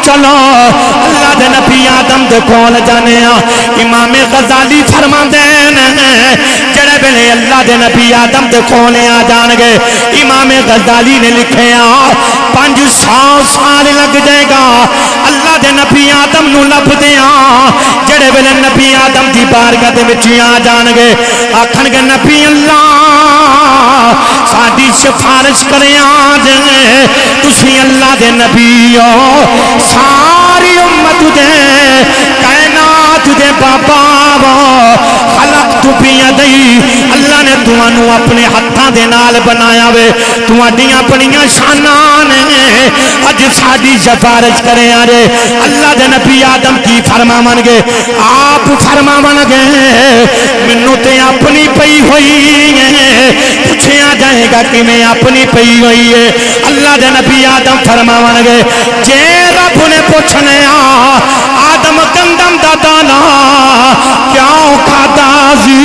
چلو اللہ دے نبی آدم دے کول جانے امام غزالی فرماندے نے جڑے ویلے اللہ دے نبی آدم دے کول آ جان گے امام غزالی نے لکھیا 500 سال لگ جائے گا اللہ دے نبی آدم نو لبدیاں جڑے ویلے نبی آدم دی بارگاہ دے وچ آ جان گے آکھن گے نبی اللہ ساڈی سفارش کریاں جے تسی اللہ دے نبی ہو ساری امت دے کائنات دے بابا خلق تو بیدئی اللہ نے تمہانوں اپنے ہتھاں دے نال بنایا وے تمہاڈیاں بڑیاں شاناں نے اج ساڈی سفارش کرے آجے اللہ دے نبی آدم کی فرماون گے آپ فرماون گے مینوں تے اپنی پئی ہوئی ہے پوچھیا جائے گا کہ میں اپنی پئی ہوئی ہے اللہ دے نبی آدم فرماون گے جے رب نے پوچھنے آدم گندم دا دانا کیوں کھادا سی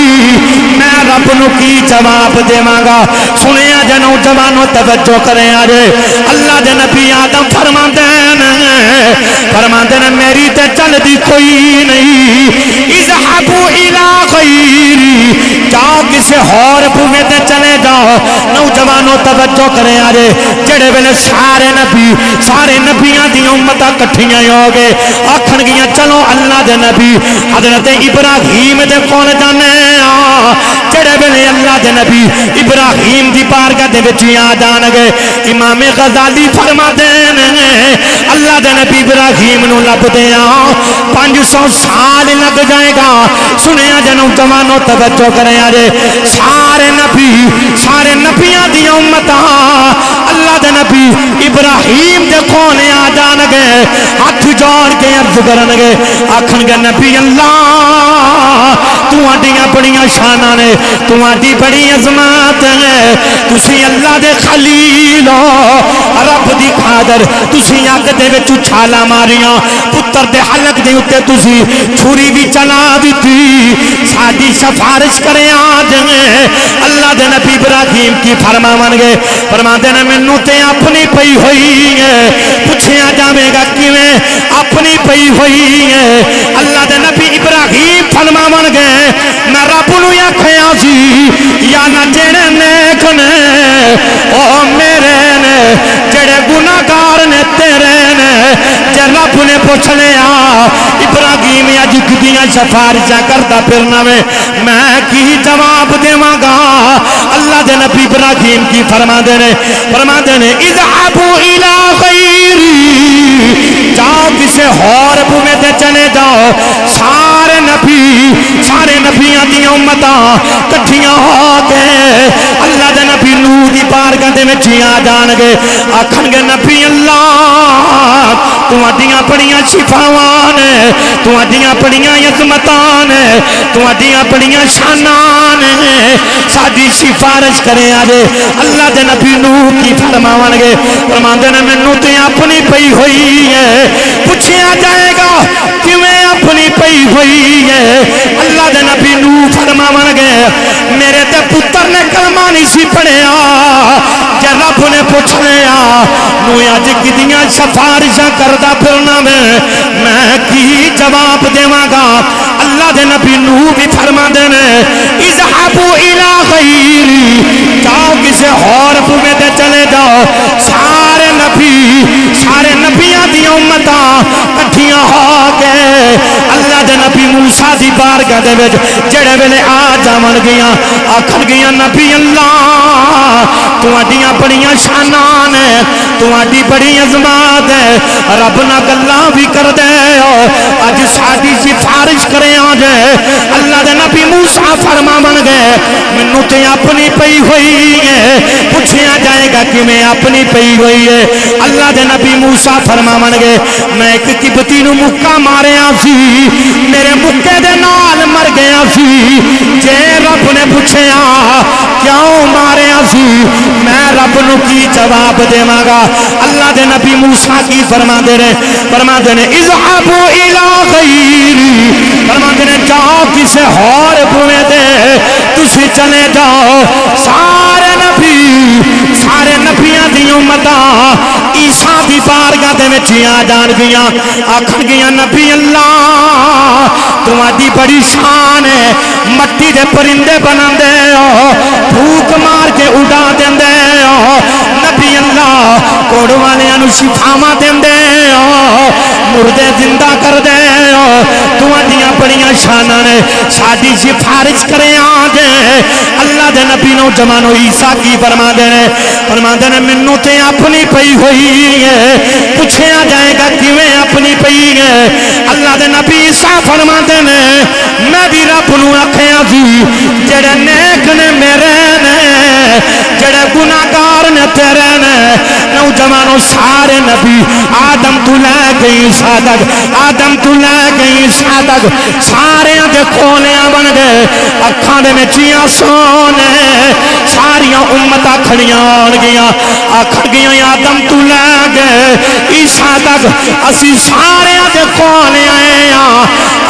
میں رب نو کی جواب دیواں گا سنیا جے نوجوانو توجہ کریں آجے اللہ دے نبی آدم فرماندے نے میری تے چل دی کوئی نہیں اذهبوا الى غیری جاؤ کسے اور بوے تے چلے جاؤ نوجوانو توجہ کریں آجے جڑے ویلے سارے نبیاں دی امتاں کٹھیاں ہو گئے آکھن گیاں چلو اللہ دے نبی حضرت ابراہیم دے کول جانے جڑے ویلے اللہ دے نبی ابراہیم دی بارگاہ دے وچ آ جان گے امام غزالی فرماتے ہیں اللہ دے نبی ابراہیم نو لبدیاں 500 سال لگ جائے گا سنیا جنو جوانو توجہ کریں آجے سارے نبیاں دی امتاں اللہ دے نبی ابراہیم دے کھونے آ جان گے ہاتھ جوڑ کے عرض کرن گے آکھن گے نبی اللہ تواڈیاں بڑیاں شاناں نے تواڈی بڑی عظمت ہے تسی اللہ دے خلیل رب دی خاطر تسی اگ دے وچ چھالا ماریاں پتر دے حلق دے اوتے تسی چھری بھی چلا دتی ساڈی سفارش کرے آج اللہ دے نبی ابراہیم کی فرماون گے فرماندے نے مینوں تے اپنی پئی ہوئی ہے پوچھیا جاوے گا کیویں اپنی پئی ہوئی ہے اللہ دے نبی ابراہیم فرماون گے میں رب نو آکھیا سی یا نہ جڑے نیک نے او میرے نے جڑے گناہگار نے تیرے نے جے رب نے پوچھ لیا ابراہیم اج کدیاں سفارشاں کردا پھرنا میں کی جواب دیواں گا اللہ دے نبی ابراہیم کی فرماندے نے اذهبوا الى غیری جاؤ کسے اور بوے تے چلے جاؤ سارے نبیاں دی امتاں کٹھیاں ہو کے اللہ دے نبی نوح دی بارگاہ دے وچ آ جان گے آکھن گے نبی اللہ تواڈیاں بڑیاں شفاواں نے تواڈیاں بڑیاں عظمتاں نے تواڈیاں بڑیاں شاناں نے ساڈی سفارش کرے آجے اللہ دے نبی نوح کی فرماون گے فرماندے نے مینوں تے اپنی پئی ہوئی ہے پوچھیا جائے گا کیویں اپنی پئی ہوئی ہے اللہ دے نبی نوح فرماون گے میرے تے پتر نے کلمہ نہیں سی پڑھیا جے رب نے پوچھ لیا نو اج کدیاں سفارشاں کردا پھرنا میں کی جواب دیواں گا اللہ دے نبی نوح بھی فرماندے نے اذهبوا الى غیری جاؤ کسے اور بوے تے چلے جاؤ سارے نبیاں دی امتاں کٹھیاں ہو کے اللہ دے نبی موسیٰ دی بارگاہ دے وچ جڑے ویلے آ جاون گیاں آکھن گیاں نبی اللہ تواڈیاں بڑیاں شاناں نے تواڈی بڑی عظمت ہے رب نہ گلاں بھی کر دے اج ساڈی سفارش کرے آجے اللہ دے نبی موسیٰ فرماون گے مینوں تے اپنی پئی ہوئی ہے پوچھیا جائے گا کہ میں اپنی پئی ہوئی ہے اللہ دے نبی موسیٰ فرماون گے میں ایک قبطی نو مکہ ماریا سی میرے مکے دے نال مر گیا سی جے رب نے پوچھیا کیوں ماریا سی میں رب نو کی جواب دیواں گا اللہ دے نبی موسیٰ کی فرماندے نے اذهبوا الى غیری فرماندے نے جاؤ کسے اور بوے دے تسی چلے جاؤ سارے نبیاں دی امتاں عیسیٰ دی بارگاہ دے میں آ جان گیاں آکھن گیاں نبی اللہ تمہاری بڑی شان ہے مٹی دے پرندے بنا دے پھوک مار کے اڑا دیں دے نبی اللہ کوڑ والے انو شفاواں دیں دے مردے زندہ کر دے تمہاریاں بڑیاں شاناں نے ساڈی سفارش کرے آجے اللہ دے نبی نو جمانو عیسیٰ کی فرما دینے منو تے اپنی پئی ہوئی ہے پوچھے آ جائے گا کیویں اپنی پئی ہے اللہ دے نبی عیسیٰ فرما دینے میں بھی رب نو آکھیا سی جڑے نیک نے میرے نے جڑے گناہگار نے تیرے نے نوجوانوں سارے نبی آدم تو لے گئی صادق آدم تو لے گئی صادق سارے دے کھولیاں بن گئے اکھاں دے میں چیاں سونے ساریاں امتاں کھڑیاں آن گیاں آکھڑ گیاں آدم تو لے گئے عیسیٰ تک اسی سارے دے کھولے آئے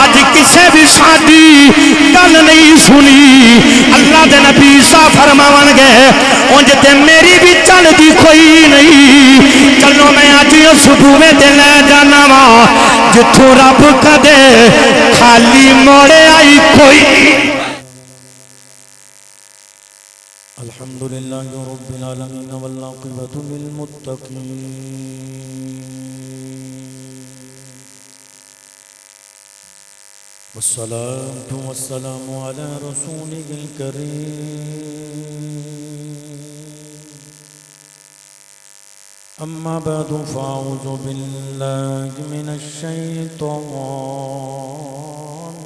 اج کسے بھی ساڈی گل نہیں سنی اللہ دے نبی عیسیٰ فرماون گئے اونج تے میری بھی چل دی کوئی نہیں چلو میں آج صبح میں تے لے جانا وا جتھوں رب کدے خالی موڑے آئی کوئی الحمدللہ رب العالمین والعاقبۃ للمتقین والصلاة والسلام على رسوله الكريم أما بعد فأعوذ بالله من الشيطان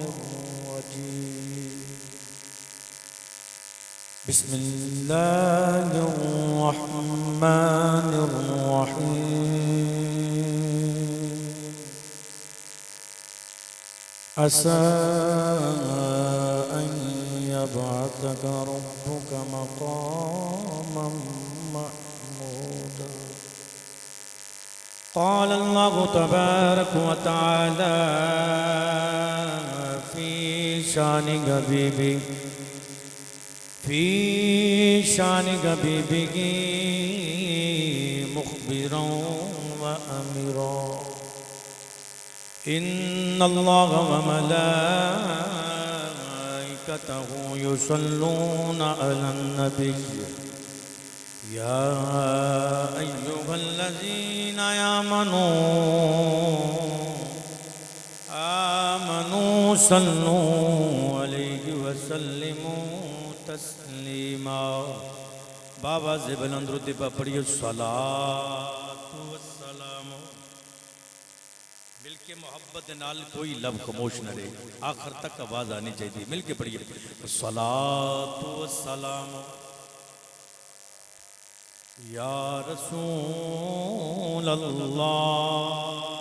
الرجيم بسم الله الرحمن الرحيم عسى أن يبعثك ربك مقاما محمودا قال الله تبارك وتعالى في شان حبيبه مخبرا وأميرا إن الله وملائكته يصلون على النبي يا أيها الذين آمنوا صلوا عليه وسلموا تسلیما بابا سے بلند رتبہ پہ پڑھیے الصلاۃ والسلام مل کے محبت نال کوئی لب خاموش نہ رہے آخر تک آواز آنی چاہیے مل کے پڑھیے الصلاۃ والسلام یا رسول اللہ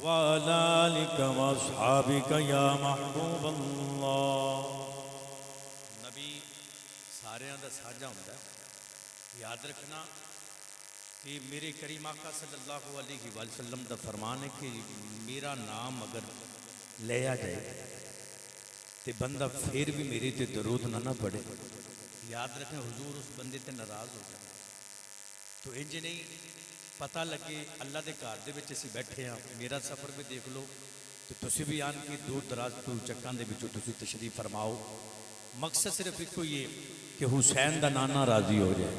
وعلى آلك وأصحابك يا محبوب اللہ نبی سارے دا ساجا ہوتا ہے یاد رکھنا کہ میرے کریم آقا صلی اللہ علیہ وسلم دا فرمان ہے کہ میرا نام اگر لیا جائے تو بندہ پھر بھی میری تے درود نہ پڑھے یاد رکھیں حضور اس بندے تے ناراض ہو جائے تو انج نہیں پتہ لگے اللہ دے گھر دے وچ اسی بیٹھے ہاں میرا سفر بھی دیکھ لو تو تسی بھی آن کے دور دراز تو چکاں دے وچوں تسی تشریف فرماؤ مقصد صرف ایک یہ کہ حسین دا نانا راضی ہو جائے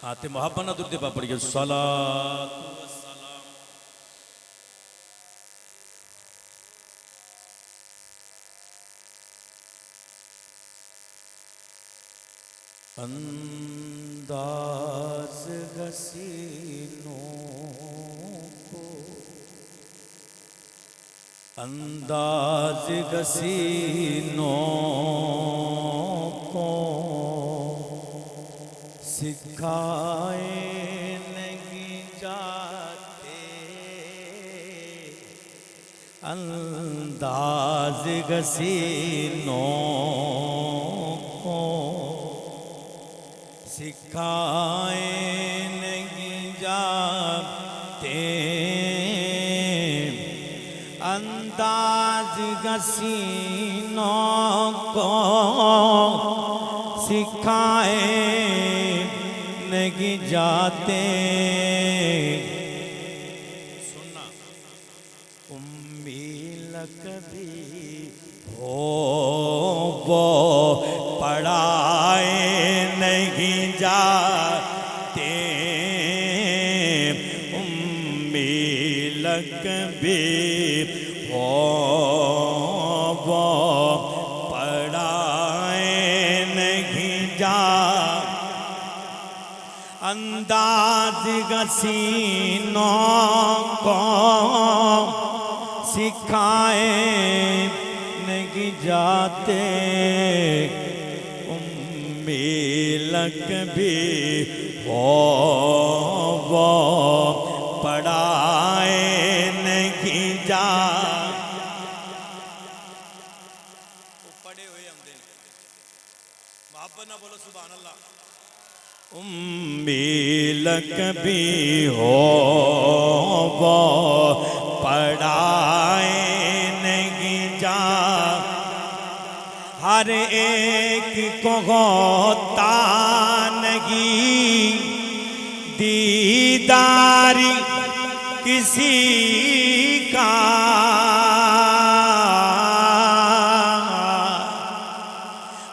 آتے محبت نہ درد پا پڑھیے الصلاۃ انداز حسینوں کو انداز حسینوں کو سکھائے نہیں جاتے انداز حسینوں کو سکھائے نہیں جاتے انداز حسینوں کو سکھائے نہیں جاتے سننا لک بھی ہو وہ پڑھائے نہیں جاتے لک بھی ہو وہ پڑھائے نہیں جاتے انداز گسینوں کو سکھائے نہیں جاتے لک بھی ہو وہ پڑھائے نہیں جاتے پڑھے ہوئے ہم دیں محبت نہ بولو سبحان اللہ لک بھی ہو وہ پڑھائے نہیں جاتے ہر ایک کو ہوتا نہیں دیدار کسی کا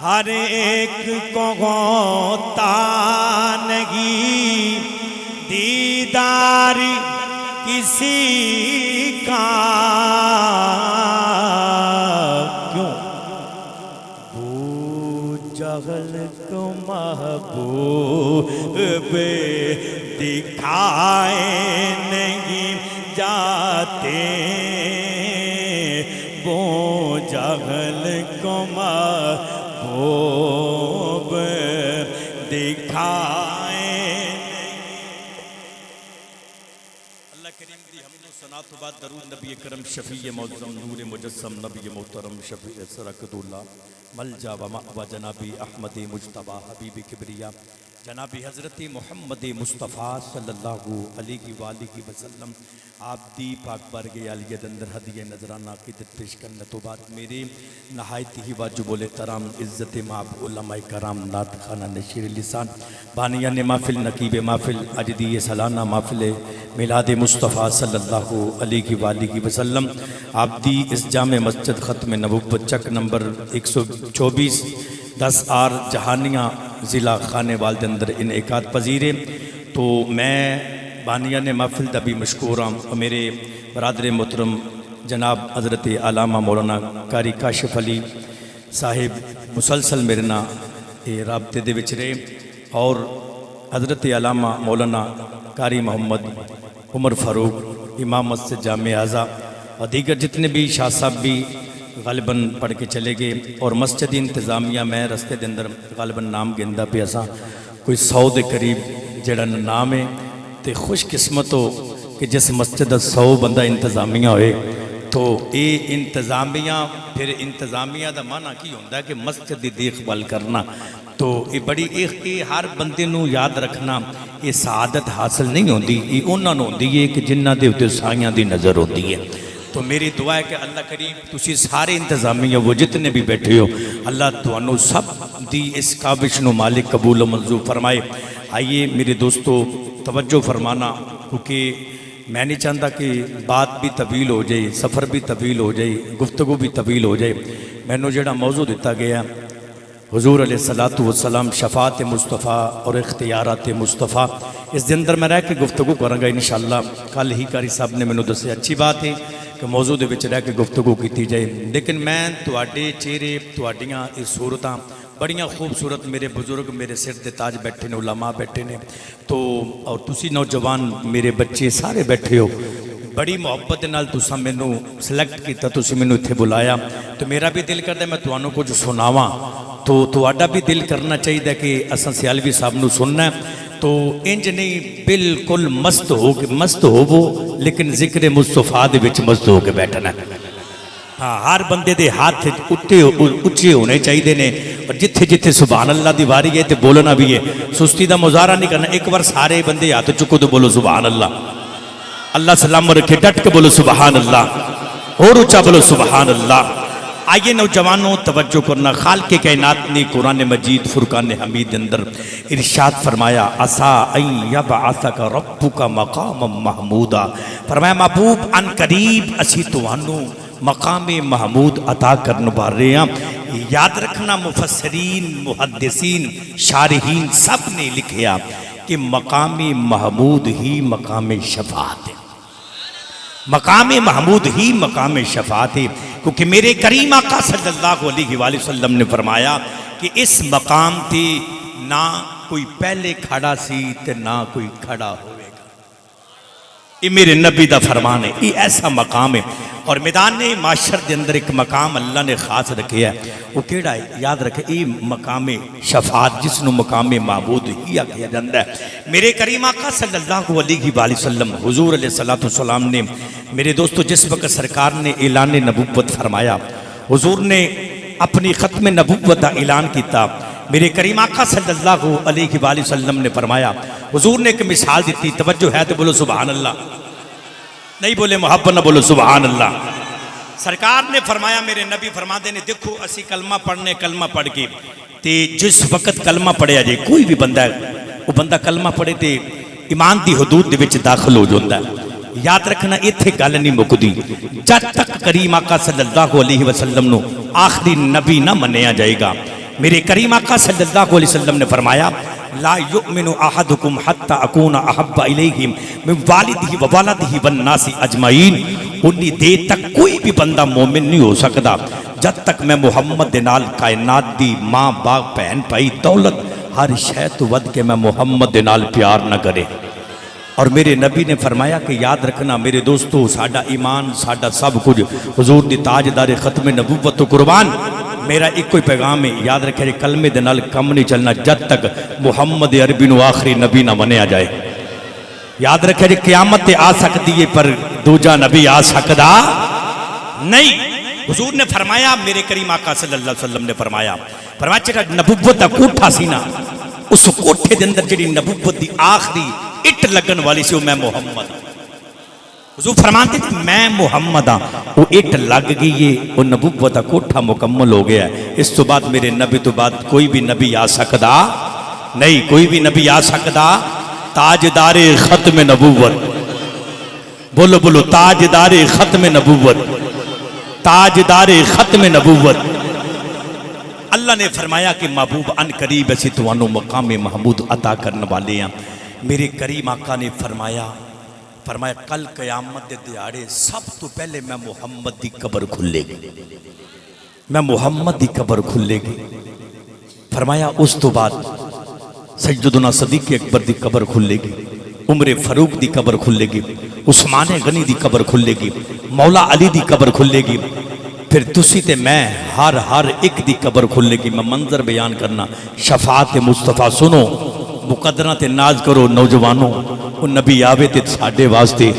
ہر ایک کو ہوتا نہیں دیدار کسی کا کیوں جہل کو محبوب دکھائے نہیں جاتے وہ جہل کو محبوب دکھائے اللہ کریم دی ہم نے سنات و بعد درود نبی کرم شفیع معظم نور مجسم نبی محترم شفیع سرکت اللہ ملجا و مأوى جنابی احمد مجتبی حبیب کبریا جنابی حضرت محمد مصطفیٰ صلی اللہ علیہ وآلہ وسلم آپ دی پاک بارگاہ عالیت اندر ہدیہ نظرانہ عقیدت پیش کرنے تو بعد میرے نہایت ہی واجب الاحترام عزت مآب علماء کرام نعت خانہ نشیر لسان بانیان محفل نقیب محفل اجدی سالانہ محفل میلاد مصطفیٰ صلی اللہ علیہ وآلہ وسلم آپ دی اس جامع مسجد ختم نبوت چک نمبر 124 10 آر جہانیہ ضلع خانے والد اندر انعقاد پذیرے تو میں بانیان محفل دا بھی مشکور ہوں اور میرے برادر محترم جناب حضرت علامہ مولانا قاری کاشف علی صاحب مسلسل میرے نا رابطے دے وچ رہے اور حضرت علامہ مولانا قاری محمد عمر فاروق امام مسجد جامع اعظم اور دیگر جتنے بھی شاہ صاحب بھی غالباً پڑھ کے چلے گئے اور مسجد انتظامیہ میں رستے دے اندر غالباً نام گندہ پہ ایسا کوئی 100 دے قریب جڑا نام ہے تے خوش قسمت ہو کہ جس مسجد 100 بندہ انتظامیہ ہوئے تو اے انتظامیہ پھر انتظامیہ دا معنی کی ہوندہ ہے کہ مسجد دی دیکھ بھال کرنا تو یہ بڑی ہر بندے نو یاد رکھنا یہ سعادت حاصل نہیں ہوندی یہ انہاں نو ہوندی ہے کہ جنہ دے ہوتے سائیاں دی نظر ہوتی ہے تو میری دعا ہے کہ اللہ کریم تسی سارے انتظامیہ وہ جتنے بھی بیٹھے ہو اللہ توانو سب دی اس کابش نو مالک قبول و منظور فرمائے آئیے میرے دوستو توجہ فرمانا کیونکہ میں نہیں چاہتا کہ بات بھی طویل ہو جائے سفر بھی طویل ہو جائے گفتگو بھی طویل ہو جائے میں نے جڑا موضوع دیتا گیا حضور علیہ السلام شفاعت مصطفیٰ اور اختیارات مصطفیٰ اس دن اندر میں رہ کے گفتگو کروں گا انشاءاللہ کل ہی قاری صاحب نے میں نے دسے اچھی بات ہے کہ موضوع دے وچ رہ کے گفتگو کی جائے لیکن میں تواڈے چہرے تواڈیاں اس صورتاں بڑیاں خوبصورت میرے بزرگ میرے سر دے تاج بیٹھے نے علماء بیٹھے نے تو اور تسی نوجوان میرے بچے سارے بیٹھے ہو بڑی محبت نال تساں مینوں سلیکٹ کیتا تسی مینوں ایتھے بلایا تو میرا بھی دل کردا میں تانوں کچھ سناواں تو تواڈا بھی دل کرنا چاہیے کہ اساں سیالوی صاحب نوں سننا ہے تو انج نہیں بالکل مست ہوو لیکن ذکر مصطفیٰ دے وچ مست ہو کے بیٹھنا ہے ہاں ہر بندے دے ہاتھ اچھے ہونے چاہیے نے اور جتھے جتھے سبحان اللہ دی واری ہے تے بولنا بھی ہے سستی دا مظاہرہ نہیں کرنا ایک بار سارے بندے ہاتھ چکو تو بولو سبحان اللہ اللہ سلام رکھے ڈٹ کے بولو سبحان اللہ اور اونچا بولو سبحان اللہ آئیے نوجوانوں توجہ کرنا، خالق کائنات نے قرآن مجید فرقان حمید اندر ارشاد فرمایا عسیٰ ان یبعثک ربک مقاما محمودا، فرمایا محبوب ان قریب اسی توانوں مقام محمود عطا کرنے بار رہے ہیں۔ یاد رکھنا مفسرین، محدثین، شارحین سب نے لکھیا کہ مقام محمود ہی مقام شفاعت ہے، مقام محمود ہی مقام شفاعت ہے، کیونکہ میرے کریم آقا صلی اللہ علیہ وآلہ وسلم نے فرمایا کہ اس مقام تے نہ کوئی پہلے کھڑا سی تے نہ کوئی کھڑا ہوئے گا۔ یہ میرے نبی دا فرمان ہے، یہ ایسا مقام ہے۔ اور میدان معاشر دے اندر ایک مقام اللہ نے خاص رکھے ہے، وہ کیڑا ہے؟ یاد رکھے، یہ مقام شفاعت جس نو مقام معبود ہی آکھیا جاندہ ہے۔ میرے کریم آقا صلی اللہ علیہ وآلہ وسلم حضور علیہ السلام نے، میرے دوستو جس وقت سرکار نے اعلان نبوت فرمایا، حضور نے اپنی ختم نبوت کا اعلان کیتا، میرے کریم آقا صلی اللہ علیہ وآلہ وسلم نے فرمایا، حضور نے ایک مثال دیتی، توجہ ہے تو بولو سبحان اللہ، نہیں بولے محبت نہ بولو سبحان اللہ۔ سرکار نے فرمایا، میرے نبی فرماتے نے، دیکھو اسی کلمہ پڑھنے، کلمہ پڑھ کے تے جس وقت کلمہ پڑھیا جائے، کوئی بھی بندہ ہے وہ بندہ کلمہ پڑھے تے ایمان دی حدود دے وچ داخل ہو جاتا ہے۔ یاد رکھنا ایتھے گل نہیں مکدی، جب تک کریم آقا صلی اللہ علیہ وسلم نو آخری نبی نہ منیا جائے گا۔ میرے کریم آقا صلی اللہ علیہ وسلم نے فرمایا، لا یؤمن احدکم حتی اکون احب الیہ من والدہ وولدہ والناس اجمعین، انی دیر تک کوئی بھی بندہ مومن نہیں ہو سکتا جب تک میں محمد دے نال کائنات دی ماں باپ بہن بھائی دولت ہر شے تو ود کے میں محمد دے نال پیار نہ کرے۔ اور میرے نبی نے فرمایا کہ یاد رکھنا میرے دوستو، ساڈا ایمان، ساڈا سب کچھ حضور دی تاجدار ختم نبوت تو قربان۔ میرا ایک کوئی پیغام ہے، یاد رکھے جی، کلمے دے نال کم نہیں چلنا جب تک محمد عربی نو آخری نبی نہ منیا جائے۔ یاد رکھے جی، قیامت آ سکتی ہے پر دوجا نبی آ سکتا نہیں۔ حضور نے فرمایا، میرے کریم آقا صلی اللہ علیہ وسلم نے فرمایا جڑا نبوت دا کوٹھا سی نا، اس کوٹھے دے اندر جڑی نبوت دی آخری اٹ لگن والی سی، وہ میں محمد ہوں۔ حضور فرماتے تھے میں محمد ہاں، وہ اٹ لگ گئی ہے، وہ نبوت کا کوٹھا مکمل ہو گیا ہے۔ اس تو بعد میرے نبی تو بعد کوئی بھی نبی آ سکتا نہیں، کوئی بھی نبی آ سکتا۔ تاجدار ختم نبوت، بولو بولو، تاجدار ختم نبوت، تاجدار ختم نبوت۔ اللہ نے فرمایا کہ محبوب ان قریب ایسی توانو مقام محمود عطا کرنے والے ہیں۔ میرے کریم آقا نے فرمایا کل قیامت دے دیاڑے سب تو پہلے میں محمد دی قبر کھلے گی، میں محمد دی قبر کھلے گی۔ فرمایا اس تو بعد سیدنا صدیق اکبر دی قبر کھلے گی، عمر فاروق دی قبر کھلے گی، عثمان غنی دی قبر کھلے گی، مولا علی دی قبر کھلے گی، پھر تسی تے میں ہر ایک دی قبر کھلے گی۔ میں منظر بیان کرنا، شفاعت مصطفیٰ سنو، مقدرہ تے ناز کرو نوجوانوں، وہ نبی آوے تے ساڑھے واسطے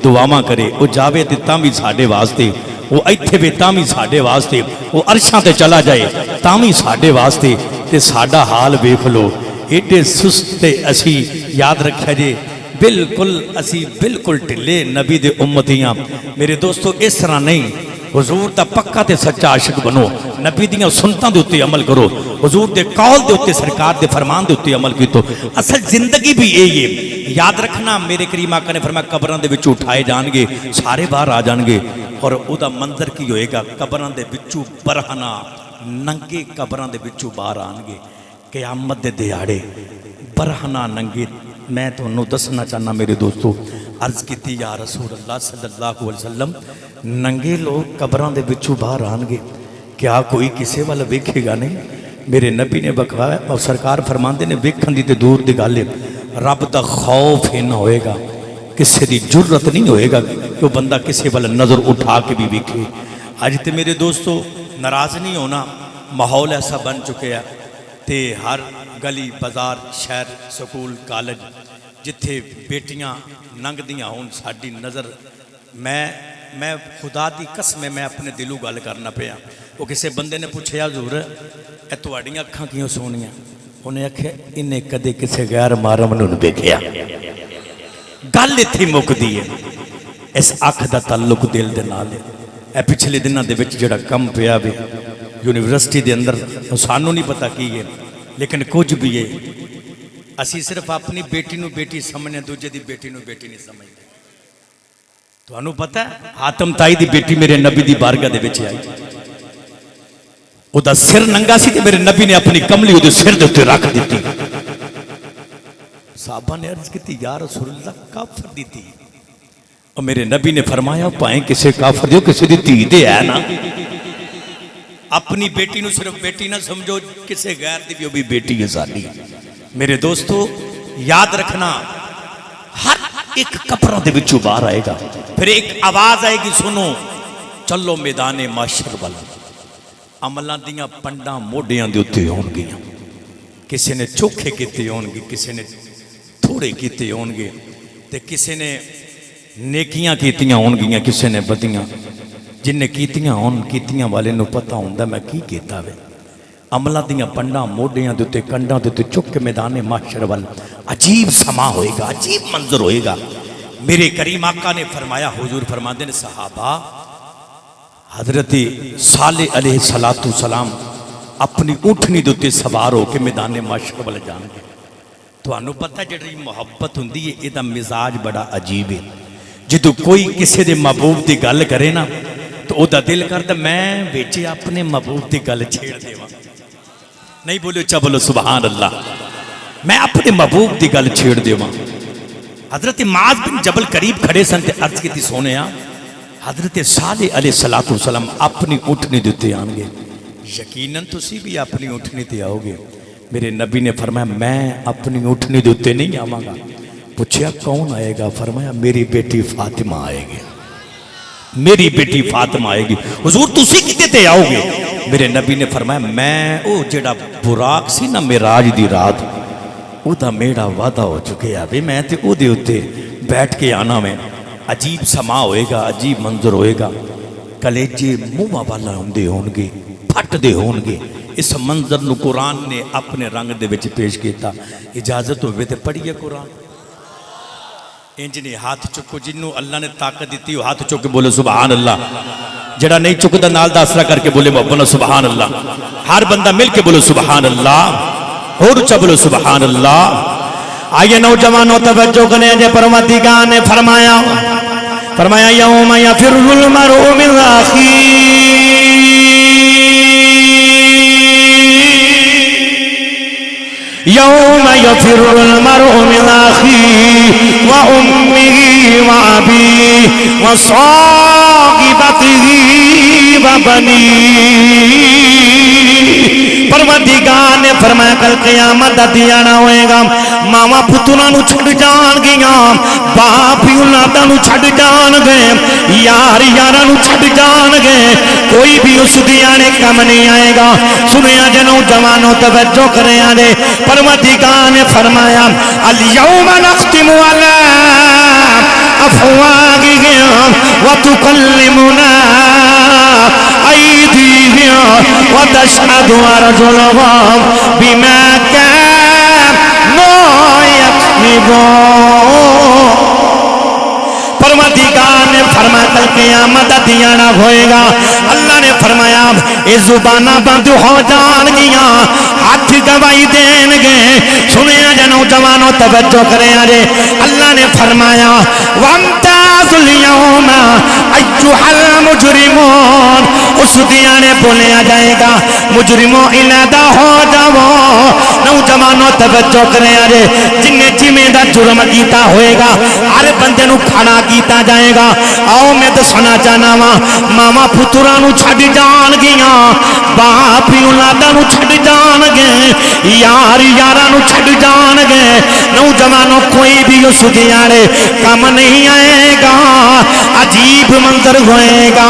دعاواں کرے، وہ جاوے تے تامی ساڑھے واسطے، وہ ایتھے بے تامی ساڑھے واسطے، وہ عرشاں تے چلا جائے تامی ساڑھے واسطے، تے ساڑھا حال بیکھ لو ایڈے سستے اسی۔ یاد رکھا جے بالکل اسی بالکل ٹھلے نبی دے امتیاں۔ میرے دوستو اس طرح نہیں، حضور دا پکا تے سچا عاشق بنو، نبی دیاں سنتاں دے اتے عمل کرو، حضور دے قول دے اتے، سرکار دے فرمان دے اتے عمل کیتو، اصل زندگی بھی یہی ہے۔ یاد رکھنا میرے کریم آقا نے فرمایا قبراں دے وچوں اٹھائے جان گے، سارے باہر آ جان گے، اور او دا منظر کی ہوئے گا، قبراں دے وچوں برہنا ننگے قبراں دے وچوں باہر آن گے قیامت دے دیاڑے، برہنا ننگے۔ میں تو انہوں دسنا چاہنا میرے دوستو، عرض کیتی یا رسول اللہ صلی اللہ علیہ وسلم، ننگے لوگ قبراں دے وچوں باہر آن گے، کیا کوئی کسے والا ویکھے گا نہیں؟ میرے نبی نے بکوایا اور سرکار فرماندے نے ویکھن دی تے دور دی گل ہے، رب دا خوف ہی نہ ہوئے گا، کسے دی جرت نہیں ہوئے گا کہ وہ بندہ کسے والا نظر اٹھا کے بھی ویکھے۔ آج تے میرے دوستو ناراض نہیں ہونا، ماحول ایسا بن چکے ہیں تے ہر گلی بازار شہر سکول کالج جتھے بیٹیاں ننگ دیاں ہون ساڈی نظر، میں خدا دی قسم میں اپنے دلوں گل کرنا پیا۔ وہ کسے بندے نے پوچھیا حضور اے تواڈیاں اکھاں کیوں سونیاں؟ انہیں آکھیا انہیں کدے کسے غیر محرم نوں نہیں ویکھیا۔ گل ایتھے مکدی ہے، اس اکھ دا تعلق دل دے نال ہے۔ اے پچھلے دنوں دے وچ جڑا کم پیا وے یونیورسٹی دے اندر سانوں نہیں پتا کی ہے لیکن کچھ بھی ہے اسی صرف اپنی بیٹی نو بیٹی سمجھنے دوجے دی بیٹی نو بیٹی نہیں سمجھتے تو انہوں پتا ہے حاتم تائی دی بیٹی میرے نبی دی بارگاہ دے وچ آئی او دا سر ننگا سی تے میرے نبی نے اپنی کملی او دے سر دے اوتے رکھ دیتی صحابہ نے عرض کی یا رسول اللہ کافر دیتی اور میرے نبی نے فرمایا پائیں کسے کافر دیو کسے دی تھی دے ہے نا اپنی بیٹی نو صرف بیٹی نہ سمجھو کسے غیر دی بھی وہ بھی بیٹی ہے ساری میرے دوستو یاد رکھنا ہر ایک کپڑوں دے وچوں باہر آئے گا پھر ایک آواز آئے گی سنو چلو میدان معاشر والا عملاں دیاں پنڈاں موڈیاں دے اوتے ہون گیاں کسی نے چوکھے کیتے ہون گے کسی نے تھوڑے کیتے ہون گے تے کسی نے نیکیاں کیتیاں ہون گیاں کسی نے بدیاں جن نے کیتیاں ہون کیتیاں والے نو پتہ ہوندا میں کی کیتا وے عملہ دیاں پنڈاں موڈیاں دے کنڈاں دے چک کے میدان محشر وال عجیب سما ہوئے گا عجیب منظر ہوئے گا میرے کریم آقا نے فرمایا حضور فرماندے نے صحابہ حضرت صالح علیہ السلام اپنی اونٹنی دے سوار ہو کے میدان محشر وال جان گے تو انہوں پتہ جڑی محبت ہوندی ہے اے دا مزاج بڑا عجیب ہے جدو کوئی کسی دے محبوب دی گل کرے نا تو او دا دل کرتا میں ویچے اپنے محبوب دی گل چھیڑ دے وہاں نہیں بولو چا بولو سبحان اللہ میں اپنے محبوب دی گل چھیڑ دے وہاں حضرت معاذ بن جبل قریب کھڑے سن تے عرض کی تھی سونے حضرت صالح علیہ السلام اپنی اٹھنی دیتے آن گے یقیناً تسی بھی اپنی اٹھنی تے آؤ گے میرے نبی نے فرمایا میں اپنی اٹھنی دیتے نہیں آواں گا پوچھیا کون آئے گا فرمایا میری بیٹی فاطمہ آئے گی میری بیٹی فاطمہ آئے گی حضور تسی کتے تے آؤ گے میرے نبی نے فرمایا میں او جڑا براق سی نا معراج دی رات او دا میرا وعدہ ہو چکے ابھی میں تے او دے اوتے بیٹھ کے آنا میں عجیب سما ہوئے گا عجیب منظر ہوئے گا کلیجے منہ والا ہوندے ہون گے پھٹ دے ہون گے اس منظر نو قرآن نے اپنے رنگ دے وچ پیش کیتا اجازت ہوئے تے پڑھیے قرآن انجنے ہاتھ چکو جنوں اللہ نے طاقت دیتی ہو ہاتھ چک کے بولے سبحان اللہ جڑا نہیں چکتا نال دا اسرا کر کے بولے بولو سبحان اللہ ہر بندہ مل کے بولو سبحان اللہ اور اچھا بولو سبحان اللہ آئیے نوجوانوں توجہ کریں جے پروردگار نے فرمایا یوم یفر المرء من اخیہ یوم یفر المرء من اخیہ وامہ وابیہ وصاحبتہ وبنیہ پروردگار نے فرمایا کل قیامت دا دیانا ہوئے گا ماما پتروں نو چھڑ جان گیاں باپ اولاداں نو چھڑ جان گے یار یاراں نو چھڑ جان گے کوئی بھی اس دیانے کم نہیں آئے گا سنیا جنوں جوانوں توجہ کریں آنے پروردگار نے فرمایا الیوم نختم علی افواہہم وتکلمنا ایدیہم وتشہد ارجلہم بما کانوا یکسبون پروردگار نے فرمایا کل قیامت دیانا ہوئے گا اللہ نے فرمایا اے زبانہ بند ہو جان گیاں ہاتھ گواہی دین گے سنیا جنوں جوانوں توجہ کریں آجے اللہ نے فرمایا وَامْتَازُ الْيَوْمَ أَيُّهَا الْمُجْرِمُونَ اس دیانے بولیا جائے گا مجرموں علیحدہ ہو جاؤ نوجوانوں توجہ کریں آجے جن نے جمیں دا جرم کیتا ہوئے گا ہر بندے نو کھڑا کیتا جائے گا آؤ میں تو سنا چاہنا ماما پترانو چھڑ جان گیاں باپ اولادانو چھڑ جان گے یار یارانو چھڑ جان گے نوجوانوں کوئی بھی اس دیانے کم نہیں آئے گا عجیب منظر ہوئے گا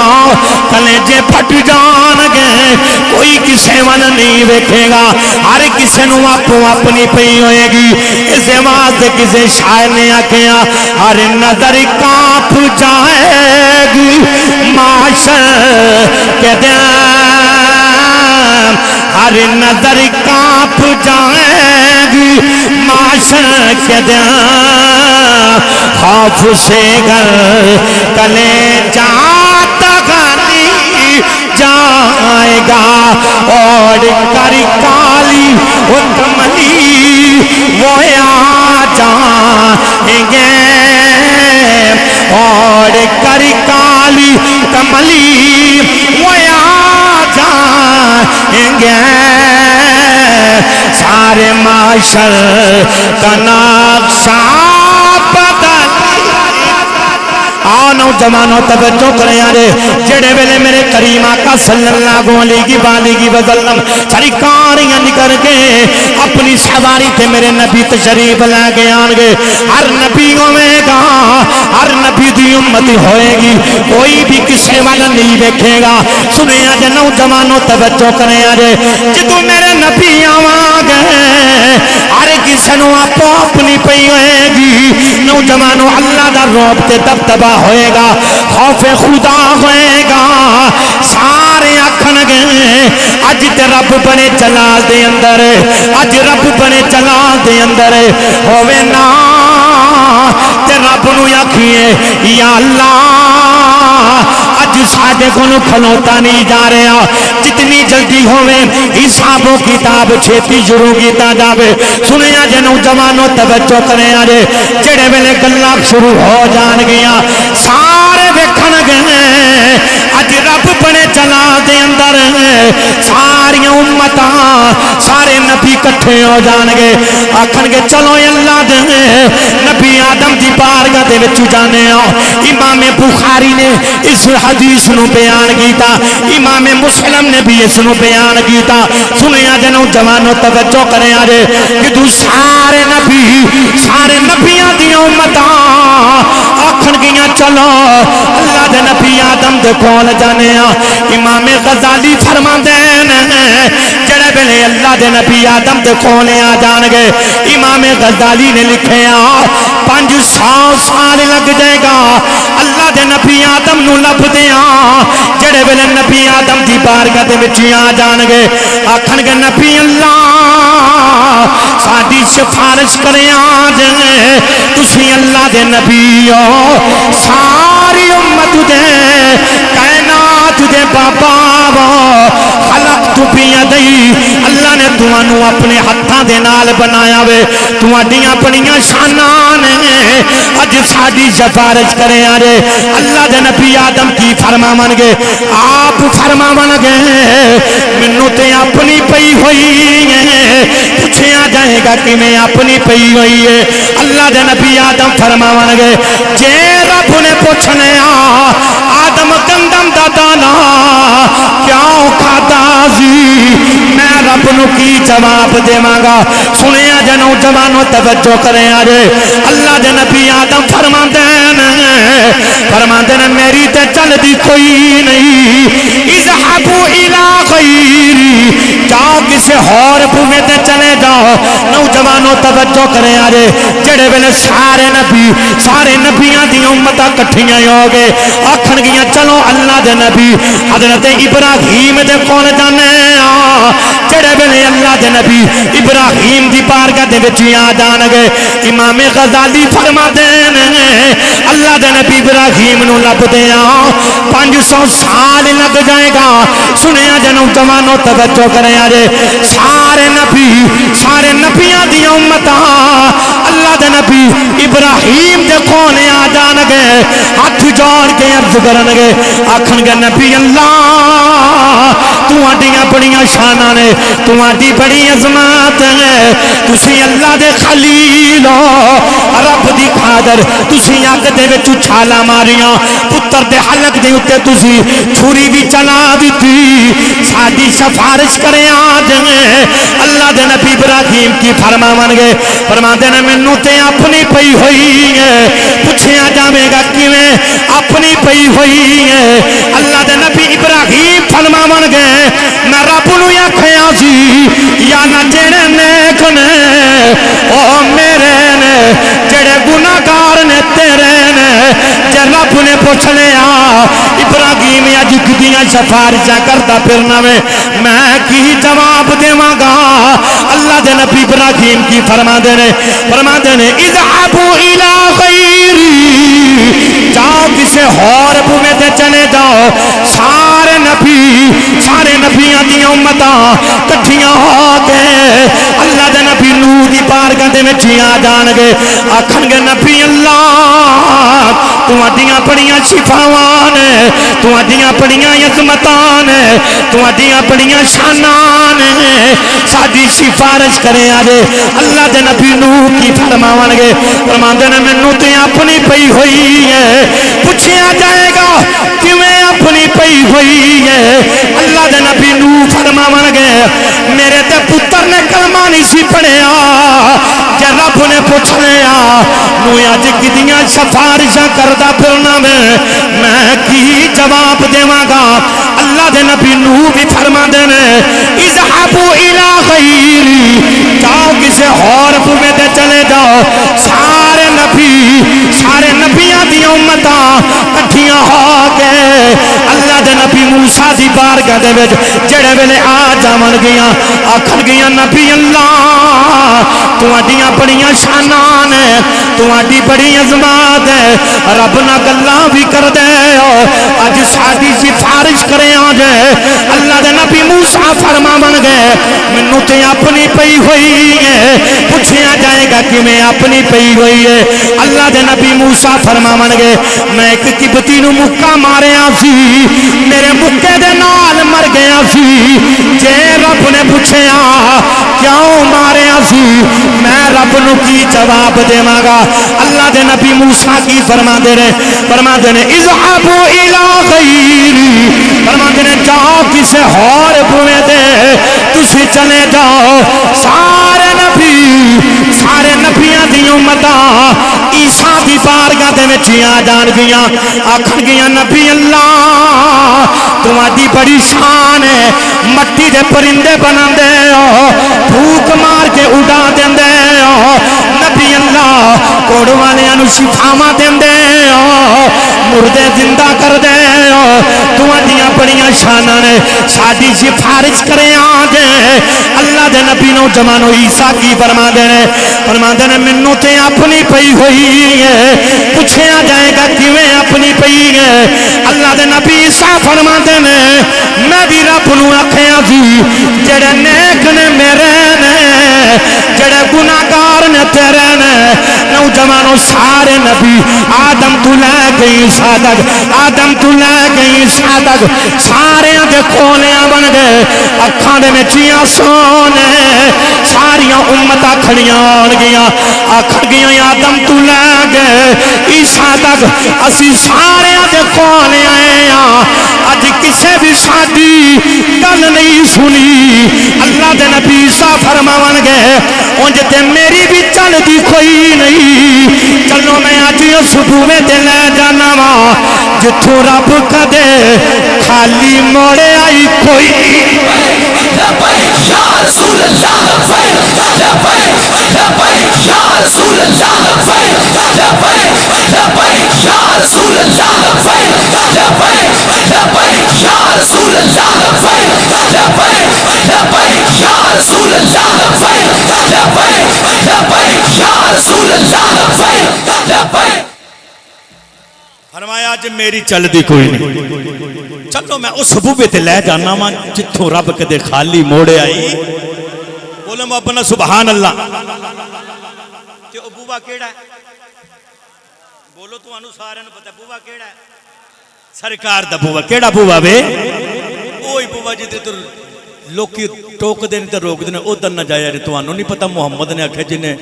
کلیجے پھٹ جان گے کوئی کسے من نہیں ویکھے گا ہر کسے نو اپنی پئی ہوئے گی اس واسطے کسے شاعر نے آکھیا ہر نظر کانپ جائے گی معاشر کے دن ہر نظر کانپ جائے گی معاشر کے دن خوف سے گھر کلے جاتا غنی جائے گا اور کری کالی وہ کملی وہ آ جائیں گے اور کری کالی کملی وہ آ جائیں گے سارے معاشر کا نقشہ بدل نوجوانوں توجہ کریں آرے جڑے ویلے میرے کریم آقا صلی اللہ علیہ وسلم سرکاریاں نکر کے اپنی سواری تے میرے نبی تشریف لے کے آن گے ہر نبی ہوئے گا ہر نبی دی امت ہوئے گی کوئی بھی کسے والا نہیں دیکھے گا سنے آجے نوجوانوں توجہ کریں آرے جدو میرے نبی آواں گے ہر کسے نو آپ اپنی پئی ہوئے گی نوجوانوں اللہ دا روب تے دبدبا ہوئے گا خوف خدا ہوئے گا سارے آکھن گے اج تے رب بنے جلال دے اندر اج رب بنے جلال دے اندر ہوئے نا تے رب نو آکھیے یا اللہ اج ساڈے کولوں کھلوتا نہیں جا رہا جتنی جلدی ہوئے حساب و کتاب چھتی شروع کیتا جاوے سنیا جے نوجوانوں توجہ کریں آجے جڑے ویلے گلاں شروع ہو جان گیا سارے ویکھن گئے اج رب بنے جلال دے اندر ساری امتاں سارے نبی کٹھے ہو جان گے آکھن گے چلو اللہ دے نبی آدم دی بارگاہ دے وچ جانے امام بخاری نے اس حدیث نو بیان کیتا امام مسلم نے بھی اس نو بیان کیتا سنیا جنوں جوانوں توجہ کریں آجے کہ تو سارے نبیاں دی امتاں آکھن گیاں چلو اللہ دے نبی آدم دے کول جانے امام غزالی فرماندے نے جڑے ویلے اللہ دے نبی آدم دے کول آ جان گے امام غزالی نے لکھیا 500 سال لگ جائے گا اللہ دے نبی آدم نو لب دیاں جڑے ویلے نبی آدم دی بارگاہ دے وچ آ جان گے آکھن گے نبی اللہ ساڈی سفارش کرے آج تسی اللہ دے نبی ہو ساری امت دے کائنات دے بابا خلق تو بیدی اللہ نے تمہانوں اپنے ہتھاں دے نال بنایا وے تمہاڈیاں اپنیاں شاناں نے اج ساڈی سفارش کرے آجے اللہ دے نبی آدم کی فرماون گے آپ فرماون گے مینوں تے اپنی پئی ہوئی ہے پوچھیا جائے گا کہ میں اپنی پئی ہوئی ہے اللہ دے نبی آدم فرماون گے جے رب نے پوچھنے آدم گندم دا دانا کیوں کھاتا سی میں رب نو کی جواب دیواں گا سنیا جے نوجوانوں توجہ کریں آجے اللہ دے نبی آدم فرماندے نے میری تے چل دی کوئی نہیں اذهبوا الى غیری جاؤ کسے اور بوے تے چلے جاؤ نوجوانوں توجہ کریں آجے جڑے ویلے سارے نبیاں دی امتاں کٹھیاں ہو گئے آکھن گیاں چلو اللہ دے نبی حضرت ابراہیم دے کول جانے جڑے ویلے اللہ دے نبی ابراہیم دی بارگاہ دے وچ آ جان گے امام غزالی فرماندے نے اللہ دے نبی ابراہیم نو لب دیاں 500 سال لگ جائے گا سنیا جے نوجوانوں توجہ کریں آجے سارے نبیاں دی امتاں اللہ دے نبی ابراہیم دے کول آ جان گے ہاتھ جوڑ کے عرض کرن گے آکھن گے نبی اللہ تواڈیاں بڑیاں شاناں نے تواڈی بڑی عظمت ہے تسی اللہ دے خلیل ہو رب دی خاطر تسی اگ دے وچ چھالا ماریاں پتر دے حلق دے اوتے تسی چھری بھی چلا دتی ساڈی سفارش کرے آج اللہ دے نبی ابراہیم کی فرماون گے فرماندے نے مینوں تے اپنی پئی ہوئی ہے پوچھیا جاوے گا کیویں اپنی پئی ہوئی ہے اللہ دے نبی ابراہیم فرماون گے میں رب نو آکھیا سی یا نہ جڑے نیک نے او میرے نے جڑے گناہگار نے تیرے نے جے رب نے پوچھ لیا ابراہیم اج کدیاں سفارشاں کردا پھرنا وے میں کی جواب دیواں گا اللہ دے نبی ابراہیم کی فرماندے نے اذهبوا الى غیری جاؤ کسے اور بوے تے چلے جاؤ سارے سارے نبیاں دی امتاں کٹھیاں ہو کے اللہ دے نبی نور دی بارگاہ دے وچ آ جان گے آکھن گے نبی اللہ تواڈیاں بڑیاں شفاواں نے تواڈیاں بڑیاں عظمتاں نے تواڈیاں بڑیاں شاناں نے ساڈی سفارش کرے آجے اللہ دے نبی نور کی فرماون گے فرماندے نے مینوں تے اپنی پئی ہوئی ہے پوچھیا جائے گا کیویں اپنی پئی ہوئی ہے اللہ دے نبی نور فرماون گے میرے تے پتر نے کلمہ نہیں سی پڑھیا کہ رب نے پوچھ لیا نو اج کدیاں سفارشاں کردا پھرنا میں کی جواب دیواں گا اللہ دے نبی نور بھی فرماندے نے اذهبوا الى غیری جاؤ کسے اور بوے تے چلے جاؤ سارے نبیاں دی امتاں کٹھیاں ہو کے اللہ دے نبی موسیٰ دی بارگاہ دے وچ جڑے ویلے آ جاون گیاں آکھن گیاں نبی اللہ تواڈیاں بڑیاں شاناں نے تواڈی بڑی عظمت ہے رب نال گلاں بھی کر دے اج ساڈی سفارش کرے آ جائے اللہ دے نبی موسیٰ فرماون گے مینوں تے اپنی پئی ہوئی ہے پوچھیا جائے گا کہ میں اپنی پئی ہوئی ہے اللہ دے نبی موسیٰ فرماون گے میں ایک قبطی نو مکہ ماریا سی میرے مکے دے نال مر گیا سی جے رب نے پوچھیا کیوں ماریا سی میں رب نو کی جواب دیواں گا اللہ دے نبی موسیٰ کی فرماندے نے اذهبوا الى غیری فرماندے نے جاؤ کسے اور بوئے دے تسی چلے جاؤ سارے نبیاں دی امتاں عیسیٰ دی بارگاہ دے وچ آ جان گیاں آکھن گیاں نبی اللہ تواڈی بڑی شان ہے مٹی دے پرندے بناندے ہو پھوک مار کے اڑا دیندے ہو نبی اللہ کوڑ والیاں نو شفاواں دیندے ہو مردے زندہ کر دے ہو تواڈیاں بڑیاں شاناں نے ساڈی سفارش کرے آ جے اللہ دے نبی نو جمانو عیسیٰ کی فرماندے نے مینوں تے اپنی پئی ہوئی ہے پوچھیا جائے گا کیویں اپنی پئی ہے اللہ دے نبی عیسیٰ فرماندے نے میں بھی رب نو آکھیا سی جڑے نیک نے میرے نے جڑے گناہگار نے تیرے نے نوجوانوں سارے نبی آدم تو لے کے عیسیٰ تک آدم تو لے کے عیسیٰ تک سارے دے کھولیاں بن گئے اکھاں دے وچ سونے ساریاں امتاں کھڑیاں آن گیاں آکھن گیاں آدم تو لے گئے عیسیٰ تک اسی سارے دے کھولے آئے اج کسے بھی ساڈی گل نہیں سنی اللہ دے نبی عیسیٰ فرماون گے اونج تے میری بھی چل دی کوئی نہیں چلو میں اج اس بوے تے لے جانا وا جتھوں رب کدے خالی موڑے آئی کوئی یا رسول اللہ یا رسول اللہ یا رسول اللہ یا رسول اللہ یا رسول اللہ یا رسول اللہ فرمایا جی میری چل دی کوئی نہیں چلو میں اس بوبے تے لے جانا وا جتھوں رب کدے خالی موڑے آئی بولو اپنا سبحان اللہ تے او بوبا کیڑا ہے بولو تانوں سارے نوں پتہ بوبا کیڑا ہے سرکار دا بوبا کیڑا بوبا وے اوہی بوبا جتے تو لوکی ٹوک دے تے روک دے ادھر نہ جایا جے تانوں نہیں پتہ محمد نے آکھیا جن نے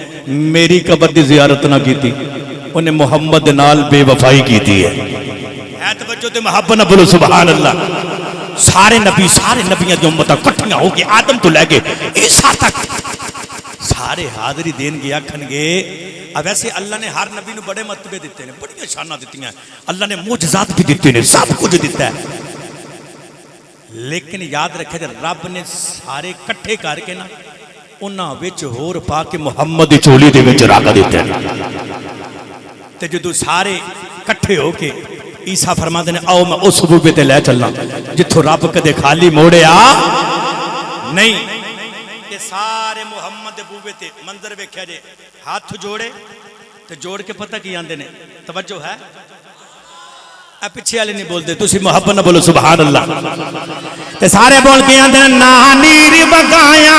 میری قبر دی زیارت نہ کیتی انہیں محمد نال بے وفائی کیتی ہے توجہ تے محبت نہ بولو سبحان اللہ سارے نبیاں دی امتاں کٹھیاں ہو کے آدم تو لے کے عیسیٰ تک سارے حاضری دین گے آکھن گے اب ایسے اللہ نے ہر نبی نو بڑے مرتبے دیتے ہیں بڑی شاناں دتی ہیں اللہ نے معجزات بھی دیتے ہیں سب کچھ دیتا ہے لیکن یاد رکھے جب رب نے سارے کٹھے کر کے نا انہاں وچ ہور پا کے محمد دی چولی دے وچ رکھ دیتے ہیں تے جدو سارے کٹھے ہو کے عیسیٰ فرماتے ہیں آؤ میں اس بوبے تے لے چلنا جتھوں رب کدے خالی موڑے آ نہیں تے سارے محمد دے بوبے تے منظر ویکھیا جے ہاتھ جوڑے تے جوڑ کے پتہ کی آندے نے توجہ ہے ਪਿੱਛੇ ਵਾਲੇ ਨਹੀਂ ਬੋਲਦੇ, ਤੁਸੀਂ ਮੁਹੱਬਤ ਨਾਲ ਬੋਲੋ ਸੁਭਾਨ ਅੱਲਾਹ। ਤੇ ਸਾਰੇ ਬੋਲ ਕੇ ਆਂਦੇ ਨਾ ਨੀਰ ਬਗਾਇਆ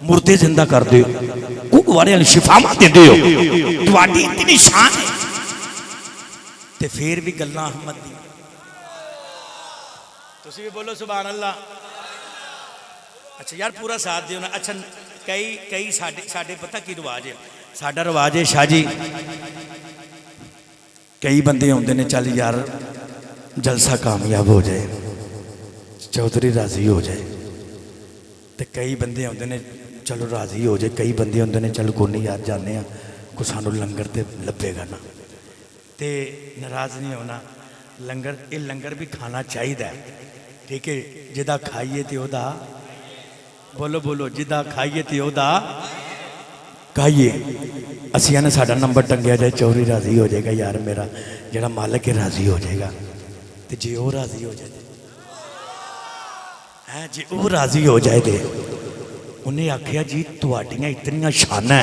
مردے زندہ کر دے کوڑ والے نے شفاواں دیندے ہو تواڈی اتنی شان ہے تے پھر بھی گلاں احمد دی تسی بھی بولو سبحان اللہ اچھا یار پورا ساتھ دیو نا اچھا کئی ساڈے پتہ کی رواج ہے ساڈا رواج ہے شاہ جی کئی بندے ہوندے نے چل یار جلسہ کامیاب ہو جائے چودھری راضی ہو جائے تے کئی بندے ہوندے نے چلو راضی ہو جائے کئی بندے ہوندے نے چلو کوئی نہیں یار جانے ہیں کو سانو لنگر تے لبے گا نا تے ناراض نہیں ہونا لنگر یہ لنگر بھی کھانا چاہیے ٹھیک ہے جدا کھائیے تے اودا بولو بولو جدا کھائیے تے اودا کھائیے اسیاں نے ساڈا نمبر ٹنگیا جائے چوری راضی ہو جائے گا یار میرا جڑا مالک ہے راضی ہو جائے گا تے جی او راضی ہو جائے ہے جی او راضی ہو جائے دے انہیں آکھیا جی تواڈیاں اتنیاں شاناں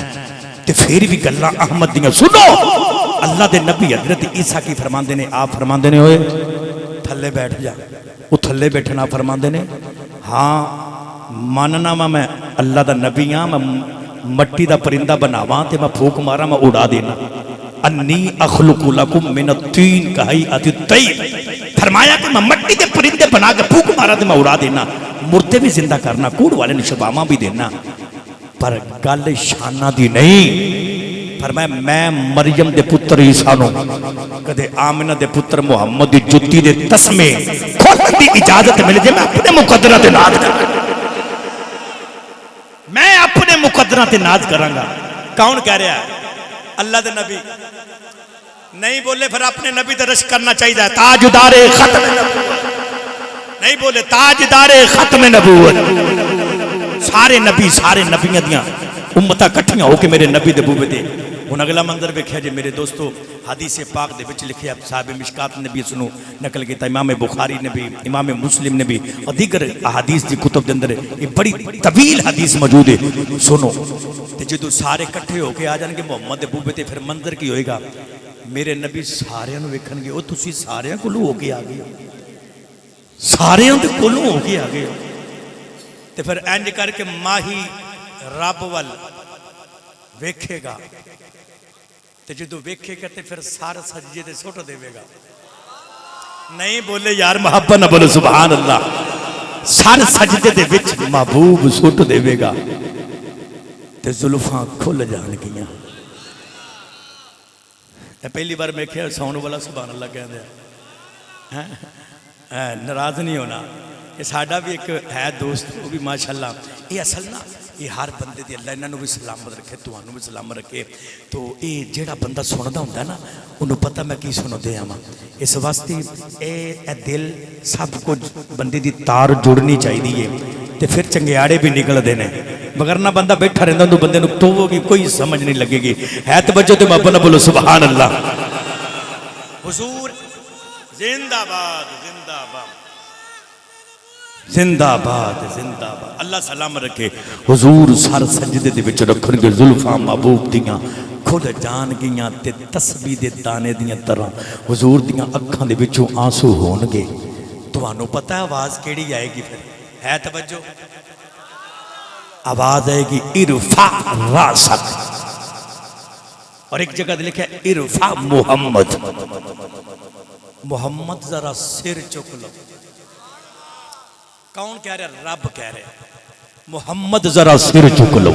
تے پھر بھی گلاں احمد دیاں سنو اللہ دے نبی حضرت عیسیٰ کی فرماندے نے آپ فرماندے نے ہوئے تھلے بیٹھ جا وہ تھلے بیٹھنا فرماندے نے ہاں ماننا میں اللہ دا نبی ہاں میں مٹی دا پرندہ بناواں تے میں پھوک مارا میں اڑا دینا انی اخلق لکم من الطین کہیئت الطیر فرمایا کہ میں مٹی دے پرندے بنا کے پھوک مارا تے میں اڑا دینا مردے بھی زندہ کرنا کوڑ والے نے شبامہ بھی دینا پر گل شانہ دی نہیں فرمایا میں مریم دے پتر عیسیٰ نو کدے آمنہ دے پتر محمد دی جتی دے تسمے کھولن دی اجازت ملے جے میں اپنے مقدرہ تے ناز کروں میں اپنے مقدرہ تے ناز کروں گا کون کہہ رہا ہے اللہ دے نبی نہیں بولے پھر اپنے نبی تے رشک کرنا چاہیے تاجدار ختم نبوت نہیں بولے تاجدار ختم نبوت سارے نبیاں دیاں امتاں کٹھیاں ہو کے میرے نبی دے بوبے دے ہن اگلا منظر ویکھیا جے میرے دوستو حدیث پاک دے وچ لکھیا صاحب مشکات نے بھی سنو نقل کیتا امام بخاری نے بھی امام مسلم نے بھی اور دیگر احادیث دی کتب دے اندر یہ بڑی طویل حدیث موجود ہے سنو تے جدوں سارے کٹھے ہو کے آ جان گے محمد دے بوبے تے پھر منظر کی ہوئے گا میرے نبی سارے نو ویکھن گے او تسی سارے کولوں ہو کے آ گئے سارے دے کولوں ہو کے آ گئے تے پھر انج کر کے ماہی رب ول ویکھے گا تے جدو ویکھے گا تے پھر سارا سجدے تے سٹ دے گا نہیں بولے یار محبت نہ بولو سبحان اللہ سارا سجدے دے وچ محبوب سٹ دے گا تے زلفاں کھل جان گیاں پہلی بار میں کہا سون والا سبحان اللہ کہہ دیا ناراض نہیں ہونا یہ ساڈا بھی ایک ہے دوست وہ بھی ماشاءاللہ یہ اصل نا یہ ہر بندے دی اللہ انہوں بھی سلامت رکھے تانوں بھی سلامت رکھے تو یہ جیڑا بندہ سندا ہوندا نا انہوں پتہ میں کی سنودے آواں اس واسطے اے دل سب کچھ بندے دی تار جڑنی چاہیے تے پھر چنگیاڑے بھی نکل دینے مگر نہ بندہ بیٹھا رہندا تو بندے نو ٹوو گی کوئی سمجھ نہیں لگے گی ہے توجہ تے محبت نہ بولو سبحان اللہ حضور زندہ باد زندہ باد زندہ باد زندہ باد اللہ سلام رکھے حضور سر سجدے دے وچ رکھن گے زلفاں محبوب دیاں کھل جان گیاں تے تسبیح دے دانے دیاں طرح حضور دیاں اکھاں دے وچوں آنسو ہون گے تانوں پتہ ہے آواز کیڑی آئے گی پھر ہے توجہ آواز آئے گی ارفع راسک اور ایک جگہ لکھا ہے ارفع محمد محمد ذرا سر چک لو کون کہہ رہے رب کہہ رہے محمد ذرا سر چک لو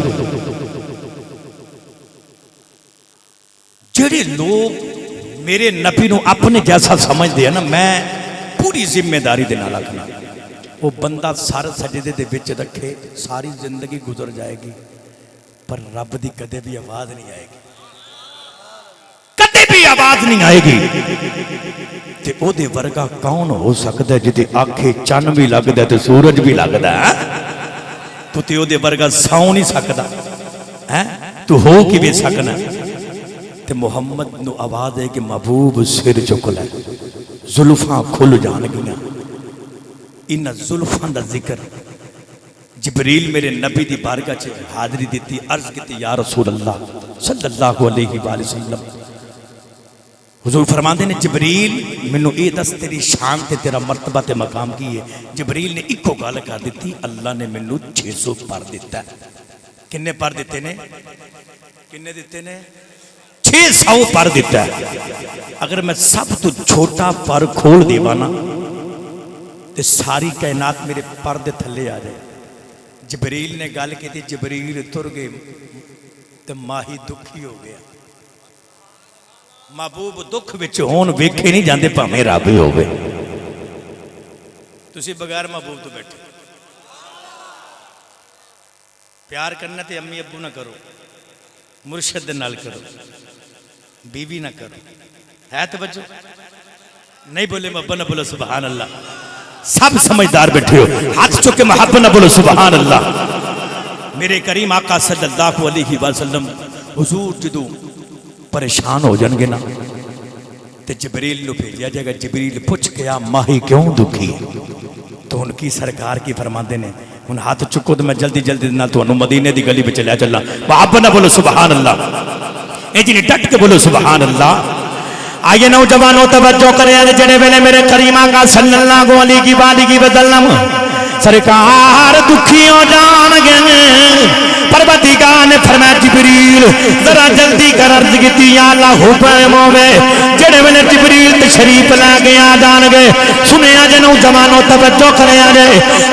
جڑے لوگ میرے نبی نو اپنے جیسا سمجھ دیا نا میں پوری ذمہ داری دینا لگنا وہ بندہ سر سجدے دے وچ رکھے ساری زندگی گزر جائے گی پر رب دی کدے بھی آواز نہیں آئے گی کدے بھی آواز نہیں آئے گی تے او دے ورگا کون ہو سکتا ہے جدے آنکھیں چن بھی لگتا ہے تے سورج بھی لگتا ہے تو تے او دے ورگا ساؤں نہیں سکتا تو ہو کی بھی سکنا تے محمد نو آواز ہے کہ محبوب سر چک لے زلفاں کھل جان گیاں ان زلفاں دا ذکر جبریل میرے نبی دی بارگاہ چ حاضری دیتی عرض کیتی یا رسول اللہ صلی اللہ علیہ وآلہ وسلم حضور فرماندے نے جبریل منو اے دس تیری شان تے تیرا مرتبہ تے مقام کی ہے جبریل نے ایکو گل کر دیتی اللہ نے منو 600 پر دیتا ہے کنے پر دیتے نے؟ کنے دیتے نے؟ 600 پر دیتا ہے۔ اگر میں سب تو چھوٹا پر کھول دیوانا تو ساری کائنات میرے پر دے تھلے آ جائے۔ جبریل نے گل کی تھی، جبریل تر گئے تو ماہی دکھی ہو گیا۔ محبوب دکھ وچ ہون ویکھے نہیں جاندے پاویں رب ہی ہوے۔ تسی بغیر محبوب تو بیٹھے۔ پیار کرنا تے امی ابو نہ کرو، مرشد دے نال کرو، بیوی نہ کرو۔ ہے توجہ؟ نہیں بولے محبت نہ بولو سبحان اللہ۔ سب سمجھدار بیٹھے ہو، ہاتھ چکے محبت نہ بولو سبحان اللہ۔ میرے کریم آقا صلی اللہ علیہ وسلم حضور جدو پریشان ہو جان گے نا تے جبریل نو بھیجیا جائے گا، جبریل پوچھ گیا ماہی کیوں دکھی ہے؟ تو ان کی سرکار کی فرماندے نے ان ہاتھ چکو تو میں جلدی جلدی نہ تو انہوں مدینے دی گلی بچے لیا چلا۔ محبت نہ بولو سبحان اللہ۔ اے جنہیں ڈٹ کے بولو سبحان اللہ۔ آئیے نوجوانوں توجہ کریں جڑے ویلے میرے کریم آقا صلی اللہ علیہ وسلم سرکار دکھی ہو جان گے، پروردگار نے فرمایا جبریل ذرا جلدی کر، عرض کیتی یا اللہ حکم ہوے جڑے ویلے جبریل تشریف لے کے آ جان گے، سنیا جے نوجوانوں توجہ کریں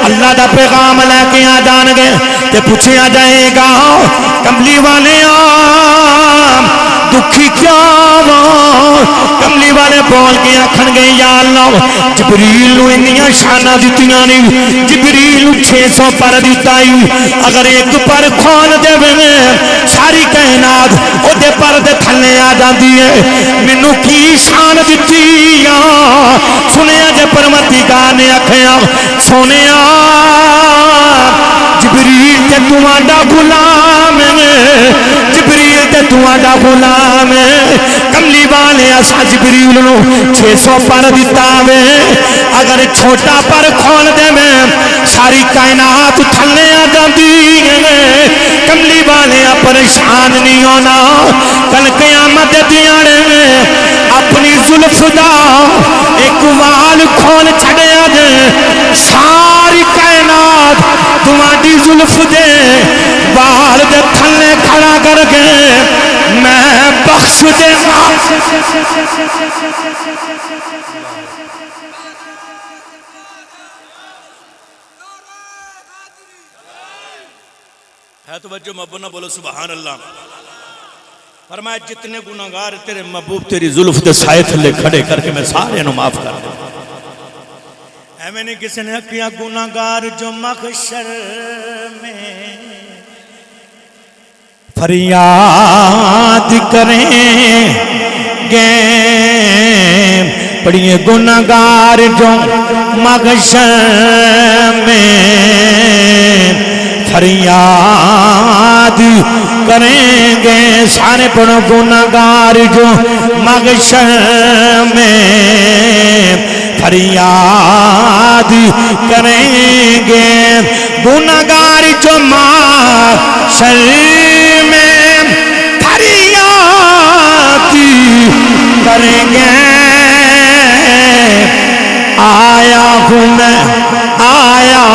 اللہ دا پیغام لے کے آ جان گے تے پوچھیا جائے گا کملی والے دکھی کیا کملی والے بول کے آکھن گے یا اللہ جبریل نو انیاں شاناں دتیاں نہیں، جبریل 600 پر دیتا ہی، اگر ایک پر کھول دے ساری کائنات او دے پر دے تھلے آ جاندی ہے، مینوں کی شان دتی آ؟ سنیا جے پروردگار نے آکھیا سونیا جبریل تے تواڈا غلام ہے، جبریل تے تواڈا غلام ہے، کملی والے اسا جبریل نو 600 پر دیتا وے، اگر چھوٹا پر کھول دے میں ساری کائنات تھلے آ جاندی ہے، کملی والے پریشان نہیں ہونا، کل قیامت دیاڑے میں اپنی زلف دا ایک وال کھول چھڑیا دے، ساری کائنات تمہاری زلف دے وال دے تھلے کھڑا کر کے میں بخش دے گا۔ ہے توجہ محبوب نہ بولو سبحان اللہ۔ فرمایا جتنے گناہگار تیرے محبوب تیری ظلف دے سائے تھلے کھڑے کر کے میں سارے نو معاف کر دوں۔ اے میں نے کسی نے کیا گناہگار جو محشر میں فریاد کریں گے، پڑھیے گناہگار جو محشر میں فریاد کریں گے، سارے پڑھو گناہگار جو محشر میں فریاد کریں گے، گناہگار جو محشر میں فریاد کریں گے، آیا ہوں میں آیا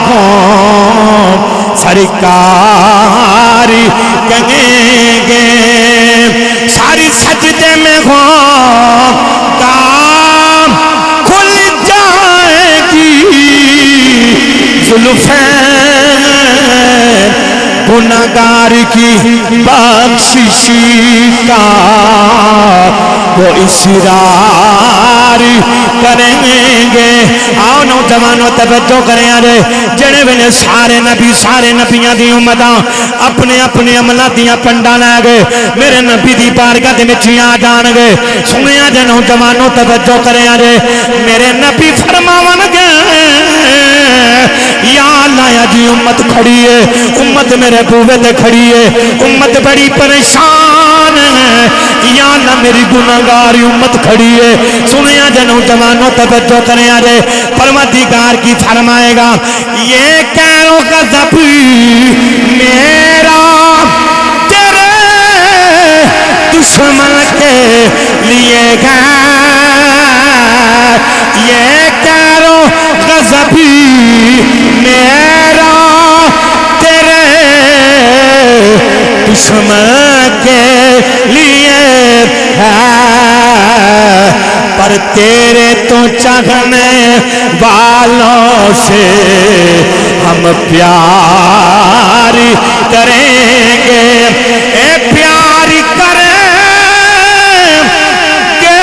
ہوں سرکار کہیں گے، ساری سجدے میں ہوں کام کھل جائے گی، زلفیں گناہگار کی بخشش کا وہ اصرار کریں گے۔ آؤ نوجوانوں توجہ کریں آجے جڑے ویلے سارے نبیاں دی امتاں اپنے اپنے عملہ دیاں پنڈا لے گئے میرے نبی دی بارگاہ دے وچ آ جان گے، سنیا جے نوجوانوں توجہ کریں آجے میرے نبی فرماون گے یا اللہ یا جی امت کھڑی ہے، امت میرے بوے تے کھڑی ہے، امت بڑی پریشان ہے، یا اللہ میری گناہگار امت کھڑی ہے، سنیا جے نوجوانوں توجہ کریں آجے پروردگار کی فرمائے گا یہ کہو غضب میرا تیرے دشمن کے لیے گا، یہ کہو غضب میرا تیرے تیرے تو چاہنے والوں سے ہم پیار کریں گے، اے پیار کریں گے،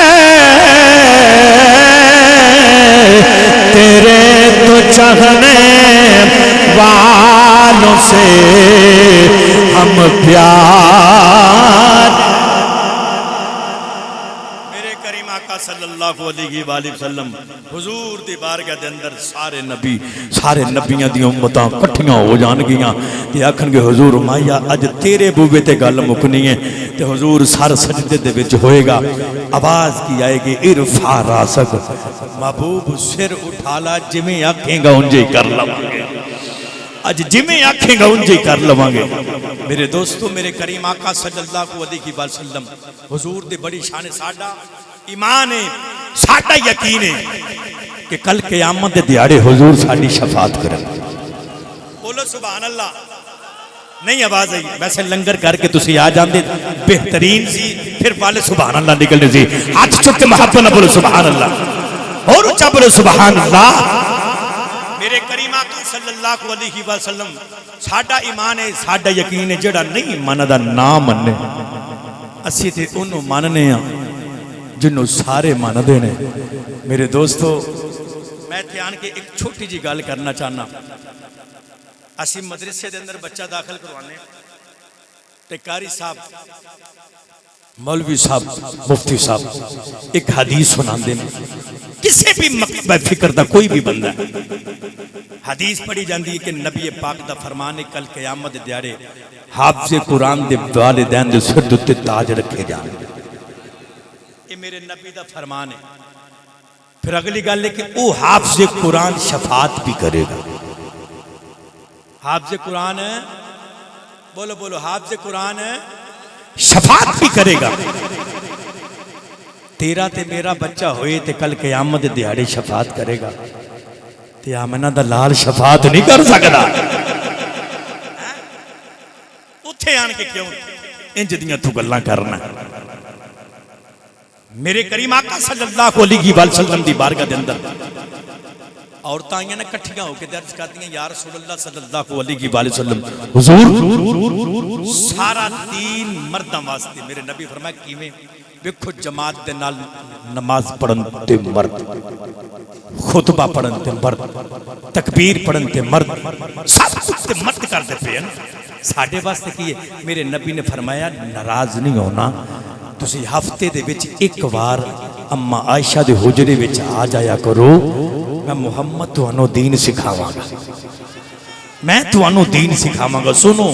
تیرے تو چاہنے والوں سے ہم پیار۔ میرے کریم آقا صلی اللہ علیہ وآلہ وسلم حضور دی بارگاہ دے اندر سارے نبیاں دی امتاں کٹھیاں ہو جان گیاں تے آکھن گے حضور مایا اج تیرے بوبے تے گل مکنی ہے، تے حضور سر سجدے دے وچ ہوئے گا، آواز کی آئے گی ارفع راسک، محبوب سر اٹھا لا، جویں آکھیں گا انجے کر لواں گے، اج جویں آکھیں گا انجے کر لواں گے۔ میرے دوستو، میرے کریم آقا صلی اللہ علیہ وسلم حضور دی بڑی شان ہے، ساڈا ایمان ہے، ساڈا یقین ہے کہ کل قیامت دے دیاڑے حضور ساڈی شفاعت کریں۔ بولو سبحان اللہ۔ نہیں آواز آئی، ویسے لنگر کر کے تسی آ جاندے بہترین سی، پھر والے سبحان اللہ نکلنے سی، ہاتھ چک کے محبت نہ بولو سبحان اللہ، اور اچھا بولو سبحان اللہ۔ میرے کریم آقا صلی اللہ علیہ وسلم ساڈا ایمان ہے، ساڈا یقین ہے، جڑا نہیں مندا نہ مننے، اسی تے انہوں ماننے ہیں جنہوں سارے ماندے نے۔ میرے دوستو، میں دھیان کے ایک چھوٹی جی گل کرنا چاہنا، اسی مدرسے دے اندر بچہ داخل کروانے تے قاری صاحب، مولوی صاحب، مفتی صاحب ایک حدیث سناندے نے، کسی بھی مکتبہ فکر دا کوئی بھی بندہ ہے، حدیث پڑھی جاندی ہے کہ نبی پاک دا فرمان ہے کل قیامت دے دیاڑے حافظ قرآن دے والدین دے سر تے تاج رکھے جان، یہ میرے نبی دا فرمان ہے۔ پھر اگلی گل ہے کہ وہ حافظ قرآن شفاعت بھی کرے گا۔ حافظ قرآن ہے، بولو بولو، حافظ قرآن ہے، شفاعت بھی کرے گا۔ تیرا تے میرا بچہ ہوئے تے کل قیامت دیہاڑے شفاعت کرے گا، تے آمنہ دا لال شفاعت نہیں کر سکتا۔ اتھے آن کے کیوں انج دیاں تو گلاں کرنا؟ میرے کریم آقا صلی اللہ علیہ وسلم دی بارگاہ دے اندر عورتاں آئیاں نے کٹھیاں ہو کے درج کرتی ہیں، یا رسول اللہ صلی اللہ علیہ وسلم، حضور سارا دین مرداں واسطے۔ میرے نبی فرمایا کیویں؟ ویکھو جماعت دے نال نماز پڑھن تے مرد، خطبہ پڑھن تے مرد، تکبیر پڑھن تے مرد، سب کچھ تے مرد کردے پے ہیں۔ ساڈے واسطے کی ہے؟ میرے نبی نے فرمایا ناراض نہیں ہونا، تسی ہفتے دے وچ ایک وار اما عائشہ دے حجرے وچ آ جایا کرو، میں محمد تو انو دین سکھاواں گا، میں تو انو دین سکھاواں گا۔ سنو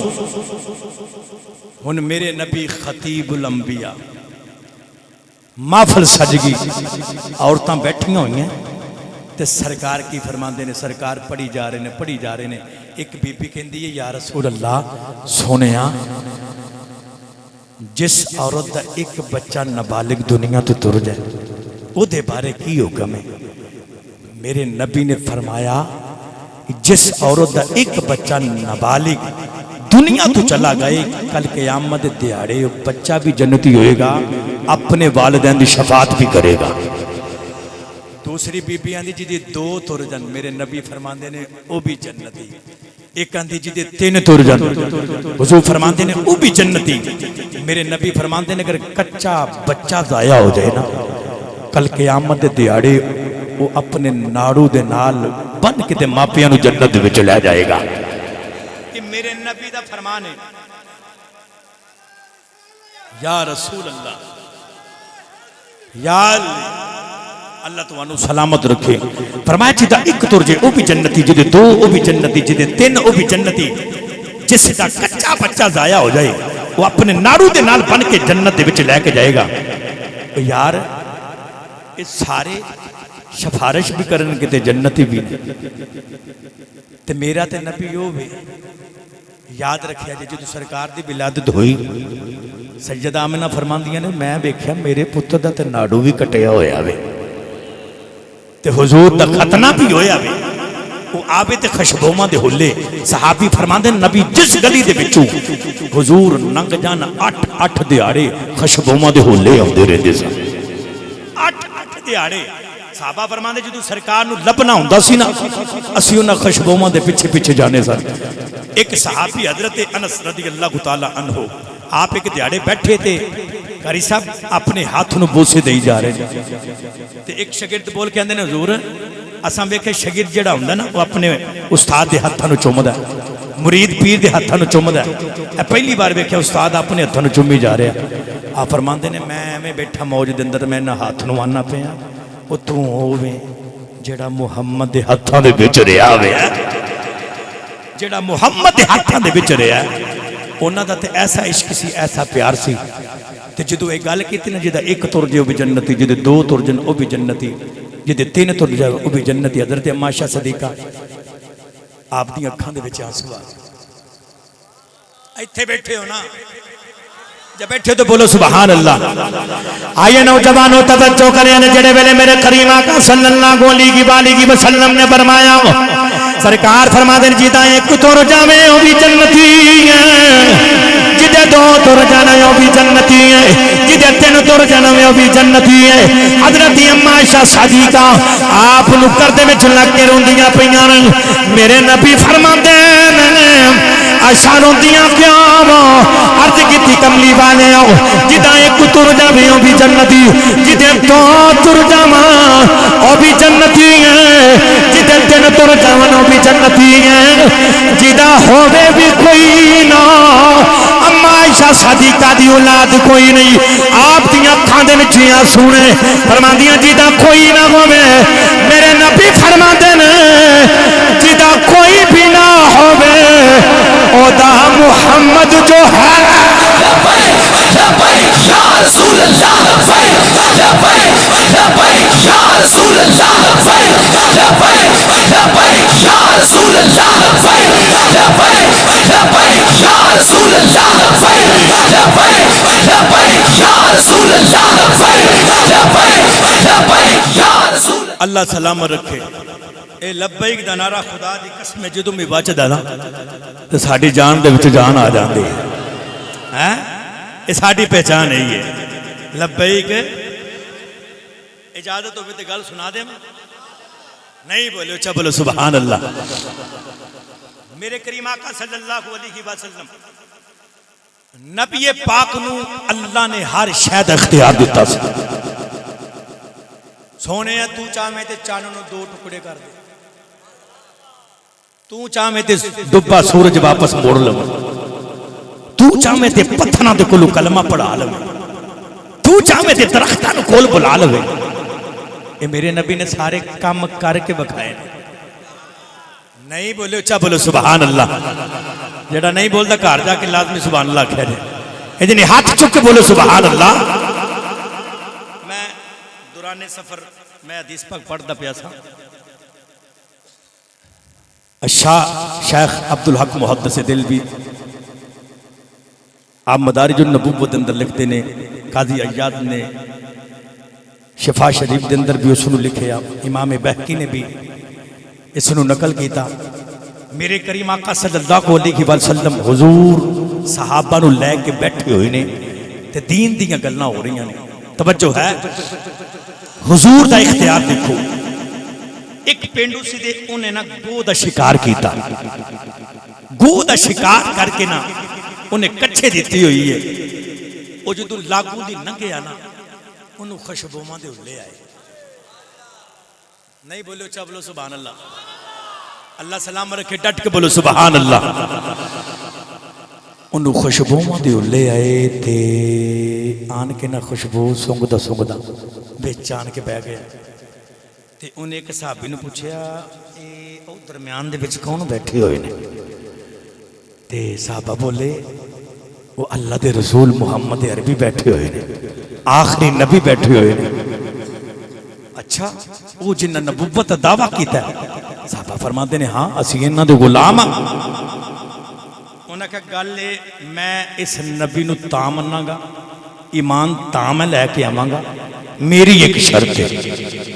ہن میرے نبی خطیب الانبیاء، محفل سجگی، عورتاں بیٹھیاں ہوئی ہیں تے سرکار کی فرماندے نے، سرکار پڑھی جا رہے نے، پڑھی جا رہے نے، ایک بی بی کہندی ہے یا رسول اللہ سونیا جس عورت دا ایک بچہ نابالغ دنیا تو تر جائے او دے بارے کی حکم ہے؟ میرے نبی نے فرمایا جس عورت دا ایک بچہ نابالغ دنیا تو چلا گئے کل قیامت دیہاڑے بچہ بھی جنتی ہوئے گا، اپنے والدین دی شفاعت بھی کرے گا۔ دوسری بی بی آندھی جی دے 2 تر جن، میرے نبی فرماندے نے او بھی جنتی۔ ایک آندھی جی دے 3 تر جن، حضور فرماندے نے او بھی جنتی۔ میرے نبی فرماندے نے اگر کچا بچہ ضائع ہو جائے نا کل قیامت دیہاڑے وہ اپنے ناڑو دے نال بن کے تے ماپیاں نو جنت دے وچ لے جائے گا۔ کہ میرے نبی دا فرمان ہے یا رسول اللہ، یا اللہ تو انو سلامت رکھے، فرمایا جدہ ایک تر جے او بھی جنتی، جدہ 2 او بھی جنتی، جدہ 3 او بھی جنتی۔ جس کا کچا بچہ ضائع ہو جائے وہ اپنے ناڑو دے نال بن کے جنت دے وچ لے کے جائے گا۔ یار اس سارے شفارش بھی کرن کے تے جنتی بھی تے میرا تے نبی ہو بھی یاد رکھیا جی جدو سرکار دی ولادت ہوئی سیدہ آمنہ فرماندیاں نے میں دیکھیا میرے پتر دا تے ناڑو بھی کٹیا ہویا وے تے حضور دا ختنہ بھی ہویا وے، وہ آبے تے خشبومہ دے ہلے، صحابی فرماندے نبی جس گلی دے بچو حضور ننگ جانا 8 دیہاڑے خشبومہ دے ہلے ہوندے رہندے سن، 8 ਦਿਹਾੜੇ صحابہ فرماندے جدوں سرکار نو لبنا ہوندا سی نا اسی انہاں خوشبوواں دے پیچھے پیچھے جانے سن ایک صحابی حضرت انس رضی اللہ تعالی عنہ آپ ایک دیہڑے بیٹھے تھے قاری صاحب اپنے ہاتھ نو بوسے دئی جا رہے تے ایک شاگرد بول کے اندے نے حضور اساں ویکھے شاگرد جڑا ہوندا نا وہ اپنے استاد دے ہاتھاں نو چومدا ہے مرید پیر دے ہاتھاں نو چومدا ہے پہلی بار ویکھیا استاد اپنے ہاتھاں نو چومی جا رہا آپ فرماندے نے میں ایویں بیٹھا موج دے اندر میں نہ ہاتھ نو آنا پیا وہ تو ہوویں جڑا محمد دے ہاتھاں دے وچ رہیا ہویا جڑا محمد دے ہاتھاں دے وچ رہیا انہاں دا تے ایسا عشق سی ایسا پیار سی تے جدوں اے گل کیتی نا جدا ایک تر جے او بھی جنتی جدے دو تر جن او بھی جنتی جدے تین تر جے او بھی جنتی حضرت اما عائشہ صدیقہ آپ دی اکھاں دے وچ آنسو آ ایتھے بیٹھے ہو نا جب بیٹھے تو بولو سبحان اللہ آئیے نوجوانوں توجہ کریں جڑے ویلے میرے کریم آقا صلی اللہ علیہ وسلم نے فرمایا سرکار فرما دے جیتا ایک تر جاویں او بھی جنتی ہے جدے دو تر جاویں او بھی جنتی ہے جدے تین تر جاویں او بھی جنتی ہے حضرت اما عائشہ صدیقہ آپ نو کردے وچ لگ کے روندیاں پیاں میرے نبی فرماندے نے عائشہ روندیاں کیوں عرض کیتی کملی والے ہو جدے ایک تر جاویں او بھی جنتی جدے دو تر جاواں او بھی جنتی ہے جدے تین تر جاواں او بھی جنتی ہے جدا ہووے بھی کوئی نہ اما عائشہ صدیقہ دی اولاد کوئی نہیں آپ دی اکھاں دے وچ آنسو نے فرماندیاں جدا کوئی نہ ہووے میرے نبی فرماندے نے جدا کوئی بھی نہ ہووے او دا محمد جو ہے لبیک یا رسول اللہ لبیک لبیک یا رسول اللہ لبیک لبیک یا رسول اللہ لبیک لبیک یا رسول اللہ لبیک لبیک یا رسول اللہ لبیک لبیک یا رسول اللہ سلامت رکھے اے لبیک دا نعرہ خدا دی قسم ہے جدوں میں وجدا نا تے ساڈی جان دے وچ جان آ جاندی ہے یہ ساڈی پہچان ہے یہ لبیک اجازت ہوے تے گل سنا دے نہیں بولے اچھا بولو سبحان اللہ میرے کریم آقا صلی اللہ علیہ وسلم نبی پاک نو اللہ نے ہر شے دا اختیار دیتا سی سونے تو چاہے تے چانن نو دو ٹکڑے کر دے تو چاہے تے ڈبا سورج واپس موڑ لو تو چاہے تے پتھراں دے کولوں کلمہ پڑھا لو تو چاہے تے درختاں نو کول بلا لو اے میرے نبی نے سارے کام کر کے بکھائے نہیں بولے اچھا بولو سبحان اللہ جڑا نہیں بولتا گھر جا کے لازمی سبحان اللہ کہہ دے اے جنہیں ہاتھ چک کے بولو سبحان اللہ میں دوران سفر میں حدیث پاک پڑھتا پیا سا شیخ عبدالحق محدث دلوی آپ مدارج النبوت اندر لکھتے نے قاضی عیاض نے شفا شریف دے اندر بھی اس نے لکھے امام بہقی نے بھی اس نے نقل کیتا میرے کریم آقا صلی اللہ علیہ وسلم حضور صحابہ نو لے کے بیٹھے ہوئے نے تے دین دیاں گلاں ہو رہی ہیں توجہ ہے حضور دا اختیار دیکھو ایک پینڈو سی دے انہیں نا گو دا شکار کیتا گو دا شکار کر کے نا انہیں کچھے دیتی ہوئی ہے وہ جدو لاگو دی ننگے آنا انہوں خوشبوماں دے لے آئے نہیں بولو اچھا بولو سبحان اللہ اللہ سلام رکھے ڈٹ کے بولو سبحان اللہ انہوں خوشبوماں دے لے آئے تے آن کے نا خوشبو سنگ دا بیچ آن کے بہ گیا تے انہیں ایک صحابی نے پوچھیا او درمیان دے بچ کون بیٹھے ہوئے نے تے صحابہ بولے وہ اللہ دے رسول محمد عربی بیٹھے ہوئے نے آخری نبی بیٹھے ہوئے نے اچھا وہ جنہ نبوت دعویٰ کیتا ہے صحابہ فرماتے ہیں ہاں اسی انہاں دے غلام ہاں انہاں کہا گالے میں اس نبی نو تاں مننا گا ایمان تاں میں لے کے آواں گا میری ایک شرط ہے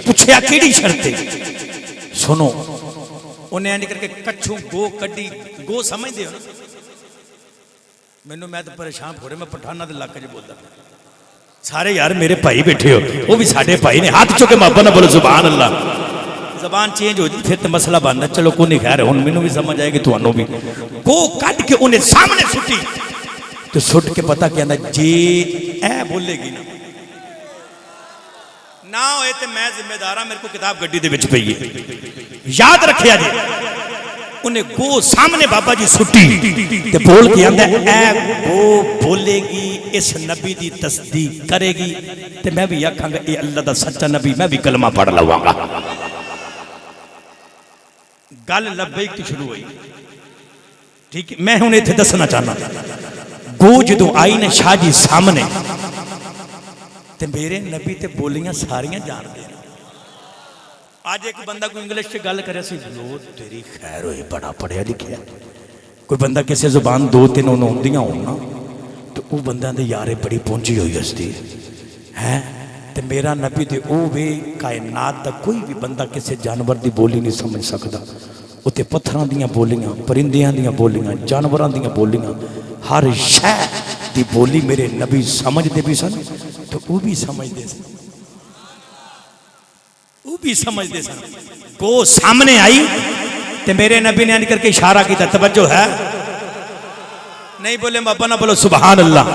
پوچھیا کیڑی شرط ہے سنو انہیں آنے کر کے کچھوں گو کڈی گو سمجھ دے ہو نا میں تو پریشان ہو رہے میں پٹھانا دے لاکھ جو بولتا سارے یار میرے بھائی بیٹھے ہو, وہ بھی ساڈے بھائی نے, ہاتھ چکے محبت نہ بولو سبحان اللہ. زبان چینج ہو جی پھر تو مسئلہ بننا, چلو کوئی نہیں خیر, ہن مینوں بھی سمجھ آئے گی تانوں بھی. گو کٹ کے انہیں سامنے سٹی تو سٹ کے پتہ کہندا جی اے بولے گی نہ ہوئے تے میں ذمہ دار ہاں, میرے کو کتاب گڈی دے وچ پئی ہے, یاد رکھیا جی. انہیں گو سامنے بابا جی سٹی تے بول کے آندا اے گو بولے گی اس نبی دی تصدیق کرے گی تے میں بھی آکھاں گا اے اللہ دا سچا نبی, میں بھی کلمہ پڑھ لواں گا. گل لبیک تو شروع ہوئی. ٹھیک ہے, میں ہن ایتھے دسنا چاہنا, گو جدوں آئی نے شاہ جی سامنے تے میرے نبی تے بولیاں ساریاں جان دے. آج ایک بندہ کوئی انگلش سے گل کرے سی, لو تیری خیر ہوئی بڑا پڑھیا لکھیا. کوئی بندہ کسی زبان دو تین انہوں ہوندیاں ہونا تو وہ بندہ دے یارے بڑی پہنچی ہوئی ہستی ہے. تے میرا نبی تے او وے کائنات دا کوئی بھی بندہ کسی جانور دی بولی نہیں سمجھ سکتا. وہ تے پتھراں دیاں بولیاں, پرندیاں دیاں بولیاں, جانوراں دیاں بولیاں, ہر شے دی بولی میرے نبی سمجھ دے بھی سن تو وہ بھی سمجھ دے سن, وہ بھی سمجھ دے سن. گو سامنے آئی تے میرے نبی نے کر کے اشارہ کیتا, توجہ ہے نہیں بولے بابا نہ بولو سبحان اللہ.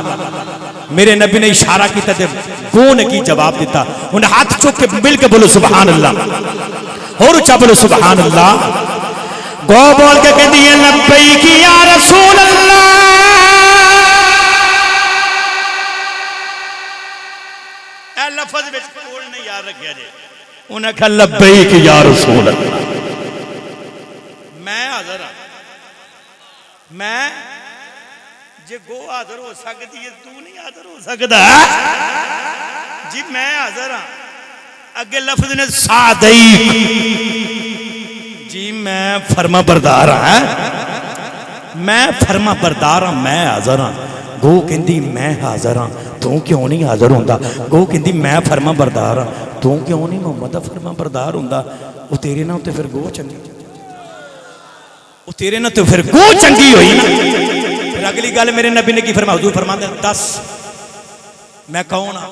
میرے نبی نے اشارہ کیتا تے گو نے کی جواب دیتا, انہیں ہاتھ چوک کے مل کے بولو سبحان اللہ, اور اچھا بولو سبحان اللہ. گو بول کے کہتی ہے لبیک یا رسول اللہ. اے لفظ وچ کوڑ نہیں یاد رکھیا جے. انہیں کہا لبیک یا رسول اللہ, میں حاضر ہاں. میں جے گو حاضر ہو سکتی ہے تو نہیں حاضر ہو سکتا جی, میں حاضر ہاں. اگے لفظ نے صادق جی, میں فرما بردار ہاں, میں فرما بردار ہاں, میں حاضر ہاں. گو کہندی میں حاضر ہاں, تو کیوں نہیں حاضر ہوندا. گو کہندی میں فرما بردار ہاں, تو کیوں نہیں محمد فرما بردار ہوندا. وہ تیرے نال تے پھر گو چنگی, وہ تیرے نال تے پھر گو چنگی ہوئی نا. پھر اگلی گل میرے نبی نے کی فرمایا, حضور فرماندے دس میں کون ہاں.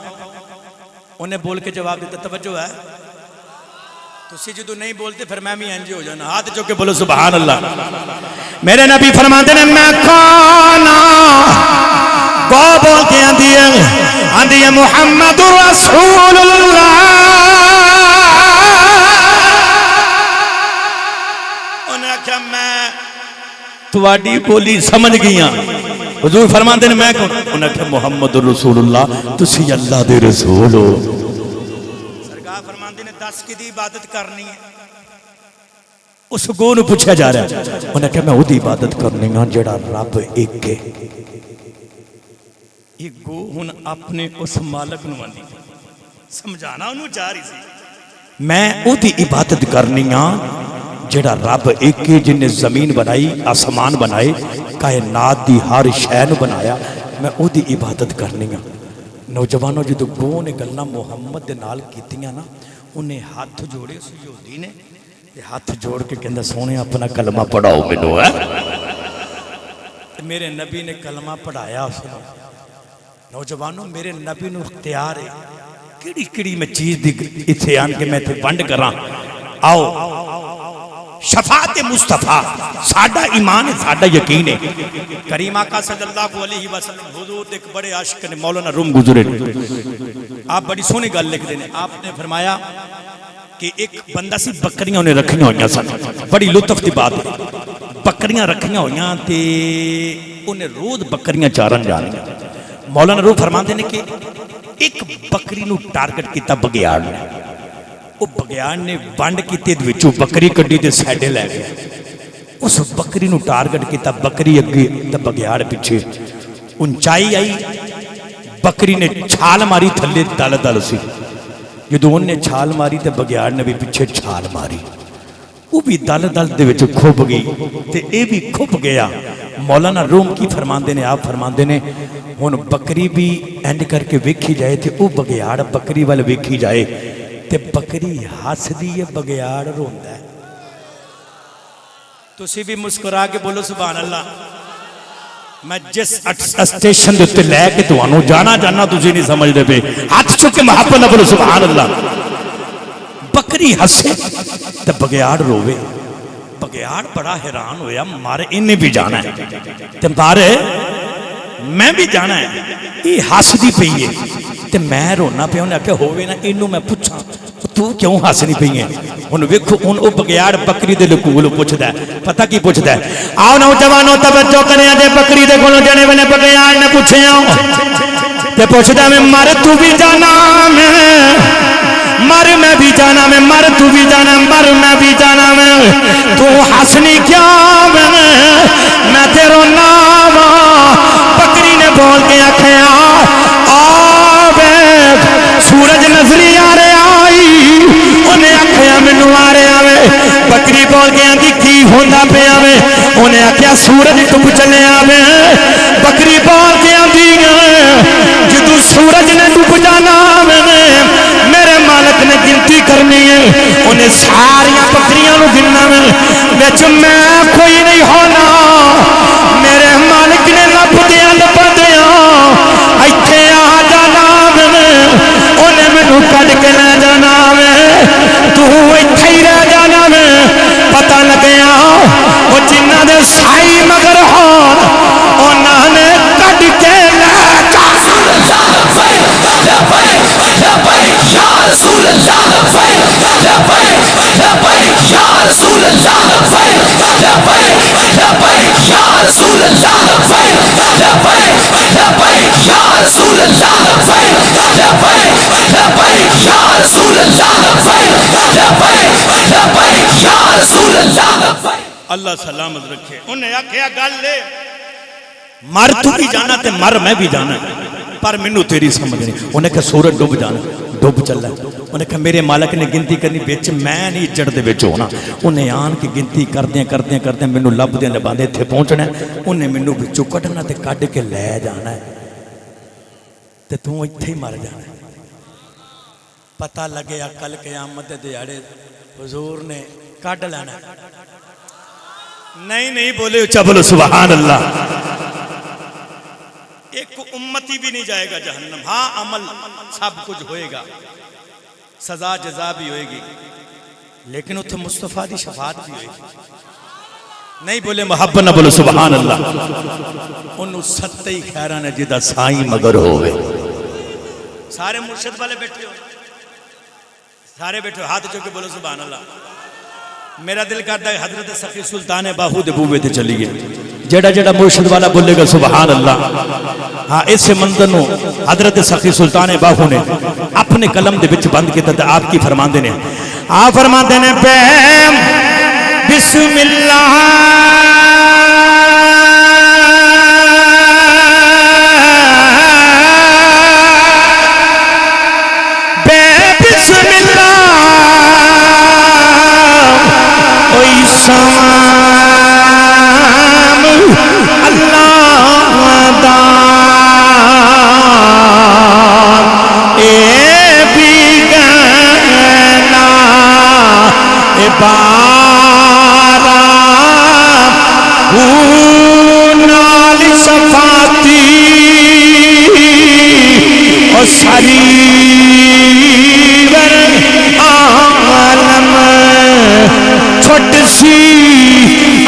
انہیں بول کے جواب دیتا, توجہ ہے تسی جدو نہیں بولتے پھر میں بھی انج ہو جانا. ہاتھ چوک کے بولو سبحان اللہ. میرے نبی فرماتے ہیں میں کون ہاں. گو بول کے آندی ہے محمد رسول اللہ. انہیں کہا میں تواڈی بولی سمجھ گیا. حضور فرماتے ہیں میں کون. انہیں کہا محمد رسول اللہ, تسی اللہ دے رسول ہو. سرکار فرماتے ہیں دس کی دی عبادت کرنی ہے. اس گو نو پوچھا جا رہا ہے. انہیں کہا میں وہ دی عبادت کرنی ہاں جڑا رب ایک ہے. یہ گو ہن اپنے اس مالک نو آندی سمجھانا انہوں چاہ رہی سی. میں وہ دی عبادت کرنی ہاں جڑا رب ایک ہے, جن نے زمین بنائی, آسمان بنائے, کائنات دی ہر شے نو بنایا. میں وہ دی عبادت کرنی ہاں. نوجوانوں جدو گو نے گلنا محمد دے نال کیتیاں نا, انہیں ہاتھ جوڑے اس یہودی نے, ہاتھ جوڑ کے کہندا سونے اپنا کلمہ پڑھاؤ مینوں ہے. میرے نبی نے کلمہ پڑھایا اس نے. نوجوانوں میرے نبی نو اختیار ہے کیڑی کیڑی میں چیز دی ایتھے آن کے میں تے بنڈ کراں. آؤ شفاعت مصطفیٰ ساڈا ایمان ہے, ساڈا یقین ہے. کریم آقا صلی اللہ علیہ وسلم حضور ایک بڑے عاشق نے مولانا روم گزرے. آپ بڑی سونی گل لکھ دینے. آپ نے فرمایا کہ ایک بندہ سی بکریاں انہیں رکھیاں ہوئیاں سن. بڑی لطف دی بات ہے. بکریاں رکھیاں ہوئیاں تے انہیں روز بکریاں چارن جانیاں. مولانا روح فرماندے نے کہ ایک بکری نو ٹارگٹ کیتا بگیاڑ نے. وہ بگیاڑ نے بانڈ کیتے وچوں بکری کڈی تے سائڈے لے گیا. اس بکری نو ٹارگٹ کیتا, بکری اگے تے بگیاڑ پیچھے. اونچائی آئی, بکری نے چھال ماری, تھلے دل دل سی. جدوں نے چھال ماری تے بگیاڑ نے بھی پیچھے چھال ماری. وہ بھی دل دل دے وچ کھب گئی تے اے بھی کھب گیا. مولانا روم کی فرماندے نے, آپ فرماندے نے ہن بکری بھی اینڈ کر کے ویکھی جائے تے او بگیاڑ بکری وال ویکھی جائے تے بکری ہسدی ہے, بگیاڑ روندا ہے. تسی بھی مسکرا کے بولو سبحان اللہ. میں جس اسٹیشن دے تے لے کے تانوں جانا تسی نہیں سمجھ دے پے ہاتھ چک کے محبت نہ بولو سبحان اللہ بکری ہسے تے بگیاڑ روے بگیاڑ بڑا حیران ہویا مارے انہیں بھی جانا ہے تے مارے میں بھی جانا ہے یہ ہس دی پئی ہے تے میں رونا پیا انہیں آکھیا ہووے نا اینوں میں پوچھاں تو کیوں ہس نہیں پئی ہے ہن ویکھو ہن او بگیاڑ بکری دے لکول پوچھدا ہے پتہ کی پوچھدا ہے آؤ نوجوانوں توجہ کریا جے بکری دے کولوں جنے ویلے بگیاڑ نے پوچھیا تے پوچھدا میں مر تو بھی جانا مر میں بھی جانا میں مر تو بھی جانا مر میں بھی جانا میں تو ہسنی کیا میں تے رونا بکری نے بول کے آکھیا سورج نظری آ رہے آئی انہیں آکھیا مینوں آ رہے آوے بکری بول کے آندی کی ہوندا پیا وے انہیں آکھیا سورج ڈب چلے آوے بکری بول کے آندی جدوں سورج نے ڈب جانا میرے مالک نے گنتی کرنی ہے انہیں ساری بکریاں نو گننا وچ میں کوئی نہیں ہونا میرے مالک نے لبدیاں ایتھے آ جانا انہیں مینوں کڈ کے لے جانا تو ایتھے ہی رہ جانا پتہ لگیا وہ جنہاں دے سائی مگر ہون انہاں نے کڈ کے لے اللہ سلامت رکھے انہیں آکھیا گل لے مر تو بھی جانا تے مر میں بھی جانا پر منو تیری سمجھ نہیں انہیں کہا سورج ڈوب جانا ڈوب چل رہا انہیں کہا میرے مالک نے گنتی کرنی بیچ میں نہیں جڑ دے بیچ ہونا انہیں آن کی گنتی کردیں منو لب دیں لباندے تھے پہنچنا ہے انہیں منو بچو کٹنا تے کٹ کے لے جانا ہے تے تو اتھے ہی مر جانا ہے پتہ لگے کل قیامت دیاڑے حضور نے کٹ لینا نہیں بولے اچھا بولو سبحان اللہ ایک امتی بھی نہیں جائے گا جہنم ہاں عمل سب کچھ ہوئے گا سزا جزا بھی ہوئے گی لیکن اتھے مصطفیٰ دی شفاعت بھی ہوئے گی نہیں بولے محبت نہ بولو سبحان اللہ انہوں ستے ہی خیران ہے جدہ سائیں مگر ہوئے سارے مرشد والے بیٹھے ہو سارے بیٹھے ہو ہاتھ چوکے بولو سبحان اللہ میرا دل کرتا ہے حضرت سخی سلطان باہو دے بوبے تے چلی گئے جڑا جڑا مرشد والا بولے گا سبحان اللہ ہاں اس سے منظر نو حضرت سخی سلطان باہو نے اپنے قلم دے بچ بند کیتا تھا آپ کی فرماندے نے آپ فرماندے نے بسم اللہ بسم اللہ سلام اللہ دا اے بیگانا اے بارا نال صفاتی او سریور عالم چھٹ سی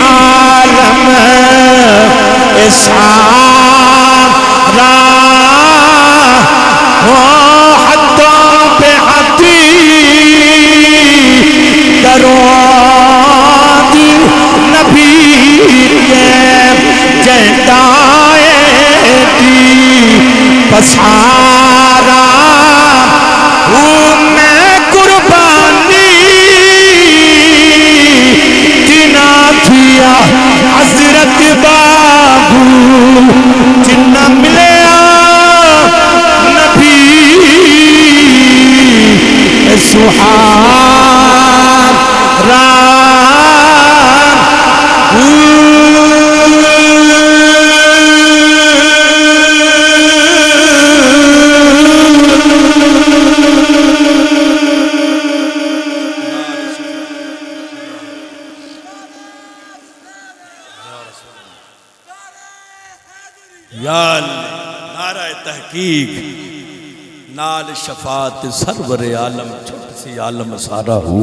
عالم سارا حدوں پہ حدی دروں دی نبی جہدائے دی پسارا میں قربانی حضرت بابو جنہ ملیا نبی سہارا یا نعرہ تحقیق نال شفاعت سرور عالم چھٹ سی عالم سارا ہو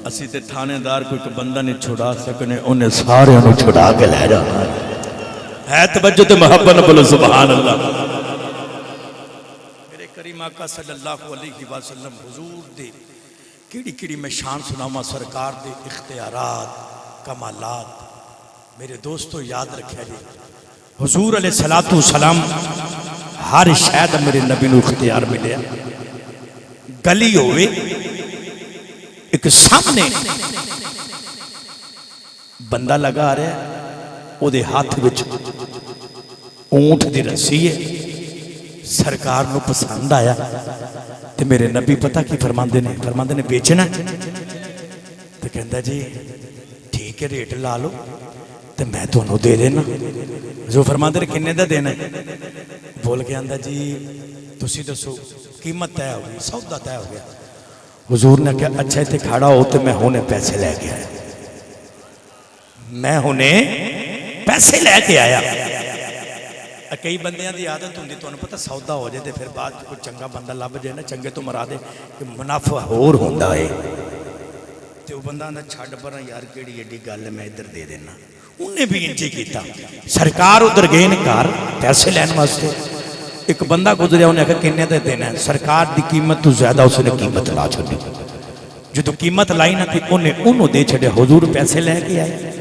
اسی تے تھانے دار کوئی ایک بندہ نہیں چھڑا سکنے انہیں سارے انہوں چھڑا کے لے جانا ہے توجہ تے محبت بولو سبحان اللہ میرے کریم آقا صلی اللہ علیہ وسلم حضور دے کیڑی کیڑی میں شان سناما سرکار دے اختیارات کمالات میرے دوستو یاد رکھے جی حضور علیہ السلام ہر شاید میرے نبی نو اختیار ملے گلی ہوئے ایک سامنے بندہ لگا رہا ہے او دے ہاتھ وچ اونٹ دی رسی ہے سرکار نو پسند آیا تے میرے نبی پتہ کی فرماندے نے بیچنا تے کہندا جی ٹھیک ہے ریٹ لا لو تے میں تو انہوں دے دینا جو فرماندے نے کنے دا دینا ہے بول کے آندہ جی تسی دسو قیمت طے ہو گئی سودا طے ہو گیا حضور نے کہا اچھا تے کھڑا ہو تے میں ہونے پیسے لے کے آیا میں ہونے پیسے لے کے آیا کئی بندیاں دی عادت ہوندی تو انہوں پتہ سودا ہو جائے تے پھر بعد کوئی چنگا بندہ لب جائے نا چنگے تو مرا دے کہ منافع ہور ہوندا ہے تے وہ بندہ اندر چھاڑ پر یار کیڑی ایڈی گل میں ادھر دے دینا انہیں بھی انجی کیتا سرکار ادھر گئے نکار پیسے لین واسطے ایک بندہ گزریا انہیں کہا کنے دے دینا ہے سرکار دی قیمت تو زیادہ اس نے قیمت لا چھڑی جو تو قیمت لائی نہ تھی انہوں دے چھڑے حضور پیسے لے کے آئے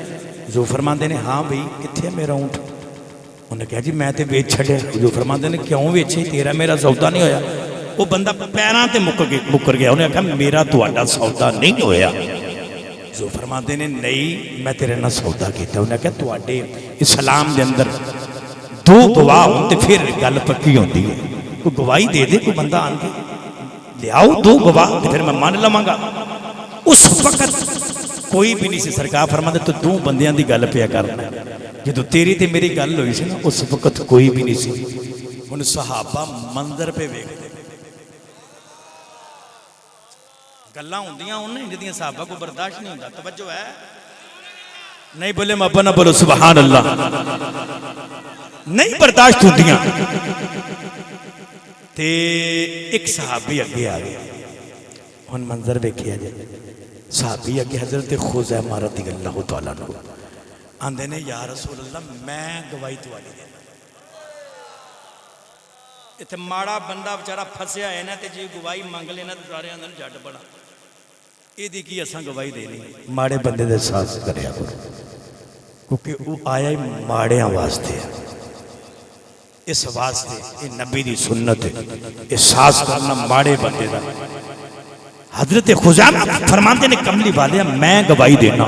جو فرماندے نے ہاں بھئی کتھے میرا اونٹ انہیں کہا جی میں تے بیچ چھڑے جو فرماندے نے کیوں بیچے تیرا میرا سودا نہیں ہویا وہ بندہ پیران تے مکر گیا انہیں کہا میرا تو آڈا سودا نہیں ہویا جو فرماندے نے نہیں میں تیرے نہ سودا کیتا انہیں کہا تو آڈے اسلام دے اندر دو گواہ ہوتے پھر گل پکی ہوتی ہے کوئی گواہی دے دے کوئی بندہ آن کے لے آؤ دو گواہ پھر میں مان لواں گا اس وقت کوئی بھی نہیں سی سرکار فرماندے تو دو بندیاں دی گل پیا کرنا جدو تیری تے میری گل ہوئی سی نا اس وقت کوئی بھی نہیں سی ان صحابہ منظر پہ ویکھتے گلاں ہوندیاں انہیں جدیاں صحابہ کو برداشت نہیں ہوندا توجہ ہے نہیں بولے مابا نہ بولو سبحان اللہ نہیں برداشت ہوندیاں تے ایک صحابی اگے آ گیا ان منظر ویکھیا جائے صحابی اگے حضرت خزیمہ رضی اللہ تعالیٰ عنہ آندے نے یا رسول اللہ میں گواہی تواڈی دینا اتنے ماڑا بندہ بچارا پھسیا ہے نا تے جی گواہی مانگ لینا تو سارے آندے نے جھٹ بڑا یہ دی کی اساں گواہی دینی ماڑے بندے دے ساتھ کریا کرو کیونکہ وہ آیا ہی ماڑیاں واسطے اس واسطے یہ نبی دی سنت ہے احساس کرنا ماڑے بندے دا حضرت خزیمہ فرماندے نے کملی والے میں گواہی دینا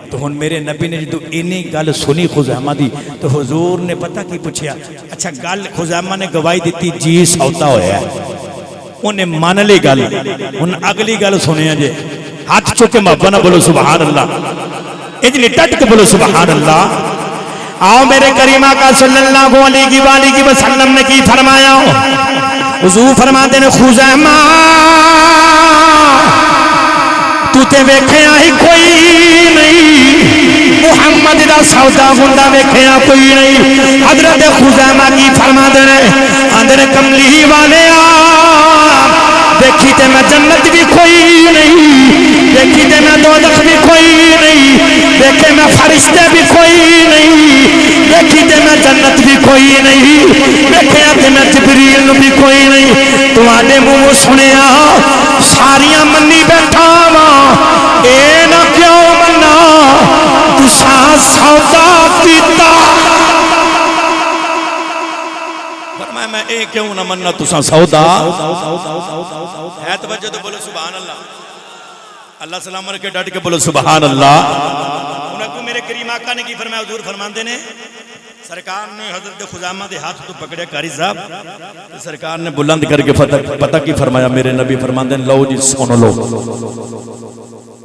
تو ہن میرے نبی نے جدو انہی گل سنی خزیمہ دی تو حضور نے پتہ کی پوچھیا اچھا گل خزیمہ نے گواہی دیتی جی سودا ہویا ہے انہیں مان لی گل ان اگلی گل سنیا جے ہاتھ چکے محبت نہ بولو سبحان اللہ اتنی ٹٹ کے بولو سبحان اللہ آؤ میرے کریم آقا صلی اللہ علیہ وسلم نے کی فرمایا حضور فرماتے نے خزیمہ تو تے ویکھیا ہی کوئی نہیں محمد دا سودا ہوندا ویکھیا کوئی نہیں حضرت خزیمہ کی فرماتے نے اندر کملی والے دیکھی تے میں جنت بھی کوئی نہیں دیکھی تے میں دوزخ بھی کوئی نہیں دیکھے میں فرشتے بھی کوئی نہیں دیکھی تے میں جنت بھی کوئی نہیں دیکھے تے میں جبریل بھی کوئی نہیں تو آنے منہ سنیا ساریاں منی بیٹھا ماں اے نہ کیوں منا تو ساں سودا کیتا فرمایا میں اے کیوں نہ مننا تو ساں سودا ہے توجہ تو بولو سبحان اللہ اللہ سلام علیکہ ڈٹ کے بولو سبحان اللہ انہوں کو میرے کریم آقا نے کی فرمایا حضور فرماندے نے سرکار نے حضرت خزیمہ دے ہاتھ تو پکڑے قاری صاحب سرکار نے بلند کر کے پتہ کی فرمایا میرے نبی فرماندے لو جی سن لو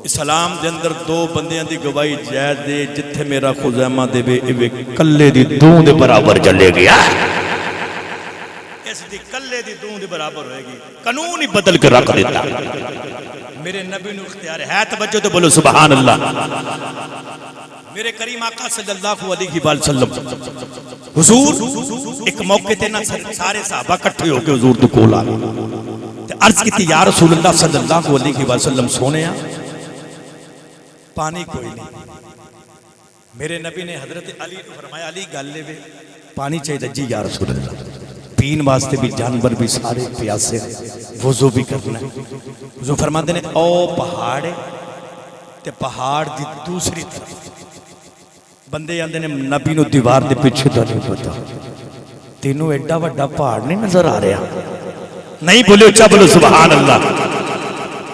اسلام دے اندر دو بندیاں دی گواہی جائز دے جتھے میرا خزیمہ دے بے اوے کلے دی دوں دے برابر چلے گیا اس دی کلے دی دوں دے برابر ہوئے گی قانون ہی بدل کے رکھ دیتا میرے نبی نو اختیار ہے توجہ تو بولو سبحان اللہ میرے کریم آقا صلی اللہ علیہ وآلہ وسلم حضور ایک موقع تے نا سارے صحابہ کٹھے ہو کے حضور دے کول آ تے عرض کیتی یا رسول اللہ صلی اللہ علیہ وآلہ وسلم سونے پانی کوئی نہیں میرے نبی نے حضرت علی کو فرمایا علی گل لے وے پانی چاہیے جی یا رسول اللہ پین واسطے بھی جانور بھی سارے پیاسے وضو بھی کرنا ہے حضور فرماتے ہیں او پہاڑ ہے تے پہاڑ دی دوسری طرف بندے آندے نے نبی نو دیوار دے پیچھے تو نہیں پتا تینوں ایڈا وڈا پہاڑ نہیں نظر آ رہا نہیں بولے اچھا بولو سبحان اللہ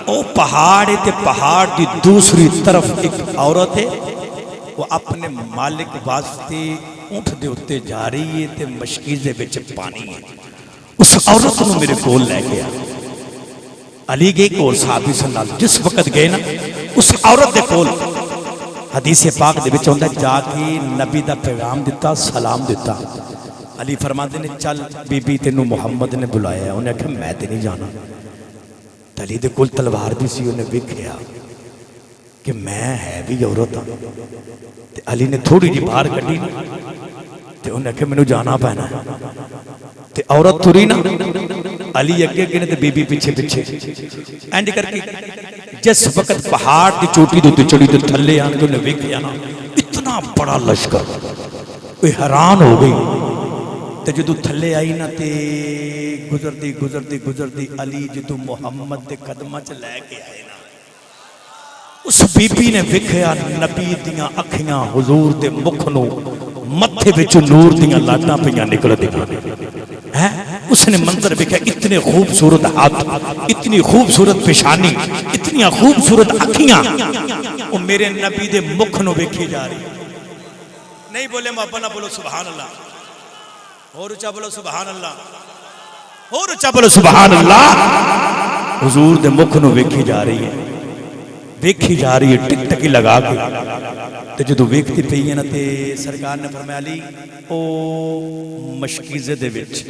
او پہاڑ ہے تے پہاڑ دی دوسری طرف ایک عورت ہے وہ اپنے مالک واسطے اونٹ دے اتے جا رہی ہے تے مشکیزے بچ پانی ہے اس عورت نو میرے کول لے گیا علی گئے ایک اور صحابی صلی اللہ علیہ وسلم جس وقت گئے نا اس عورت دے کول حدیث پاک دے بچ ہوندا جا کے نبی دا پیغام دیتا سلام دیتا علی فرماتے نے چل بی بی تینوں محمد نے بلایا ہے انہیں کہا میں تے نہیں جانا علی دے کول تلوار بھی سی انہیں ویکھیا کہ میں ہے بھی عورت ہاں تے علی نے تھوڑی جی باہر کڈی تے انہیں کہا مینوں جانا پینا تے عورت تری نا علی اگے گنے تے بی بی پیچھے پیچھے اینڈ کر کے جس وقت پہاڑ دی چوٹی دے چڑھی تے تھلے آن کے انہیں ویکھیا نا اتنا بڑا لشکر کوئی حیران ہو گئی تے جدو تھلے آئی نا تے گزردی علی جدو محمد دے قدمہ چ لے کے آئے نا اس بی بی نے ویکھیا نبی دیاں اکھیاں حضور دے مکھ نو متھے وچ نور دیاں لاٹاں پیاں نکل دیاں اس نے منظر ویکھیا اتنے خوبصورت ہاتھ اتنی خوبصورت پیشانی اتنی خوبصورت اکھیاں وہ میرے نبی دے مکھ نو ویکھی جا رہی نہیں بولے محبت نہ بولو سبحان اللہ اور اچھا بولو سبحان اللہ اور اچھا بولو سبحان اللہ حضور دے مکھ نو ویکھی جا رہی ہے ٹک ٹکی لگا کے تے جدو ویکھتی پئی ہے نا تے سرکار نے فرمایا علی او مشکیزے دے وچ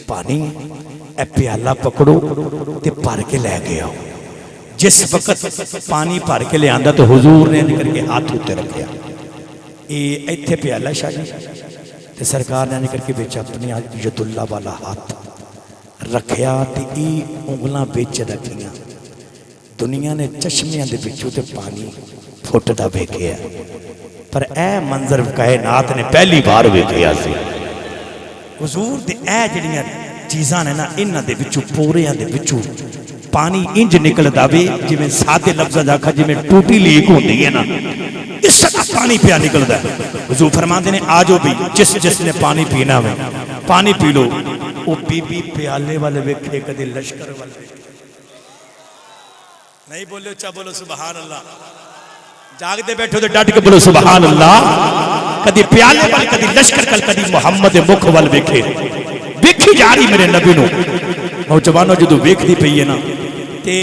پانی اے پیالہ پکڑو تے بھر کے لے کے آؤ جس وقت پانی بھر کے لے آندا تو حضور نے کر کے ہاتھ اوتے رکھیا اے ایتھے پیالہ شاہ جی تے سرکار نے کر کے وچ اپنی ید اللہ والا ہاتھ رکھیا تے ای انگلاں وچ رکھیاں دنیا نے چشمیاں دے وچوں تے پانی پھٹدا ویکھیا پر اے منظر کائنات نے پہلی بار ویکھیا سی حضور دے اے جڑیاں چیزاں نے نا انہاں دے وچوں پوریاں دے وچوں پانی انج نکلدا وے جویں سادے لفظاں آکھا جویں ٹوٹی لیک ہوندی ہے نا اس طرح پانی پیا نکلدا ہے حضور فرماندے نے آ جاؤ بھی جس نے پانی پینا ہے پانی پی لو او بی بی پیالے والے ویکھے کدی لشکر والے نہیں بولے اچھا بولو سبحان اللہ جاگ دے بیٹھو دے ڈٹ کے بولو سبحان اللہ کدی پیالے وال کدی لشکر کل کدی محمد مکھ وال ویکھے ویکھی جا رہی میرے نبی نو نوجوانوں جدو ویکھ دی پئی ہے نا تے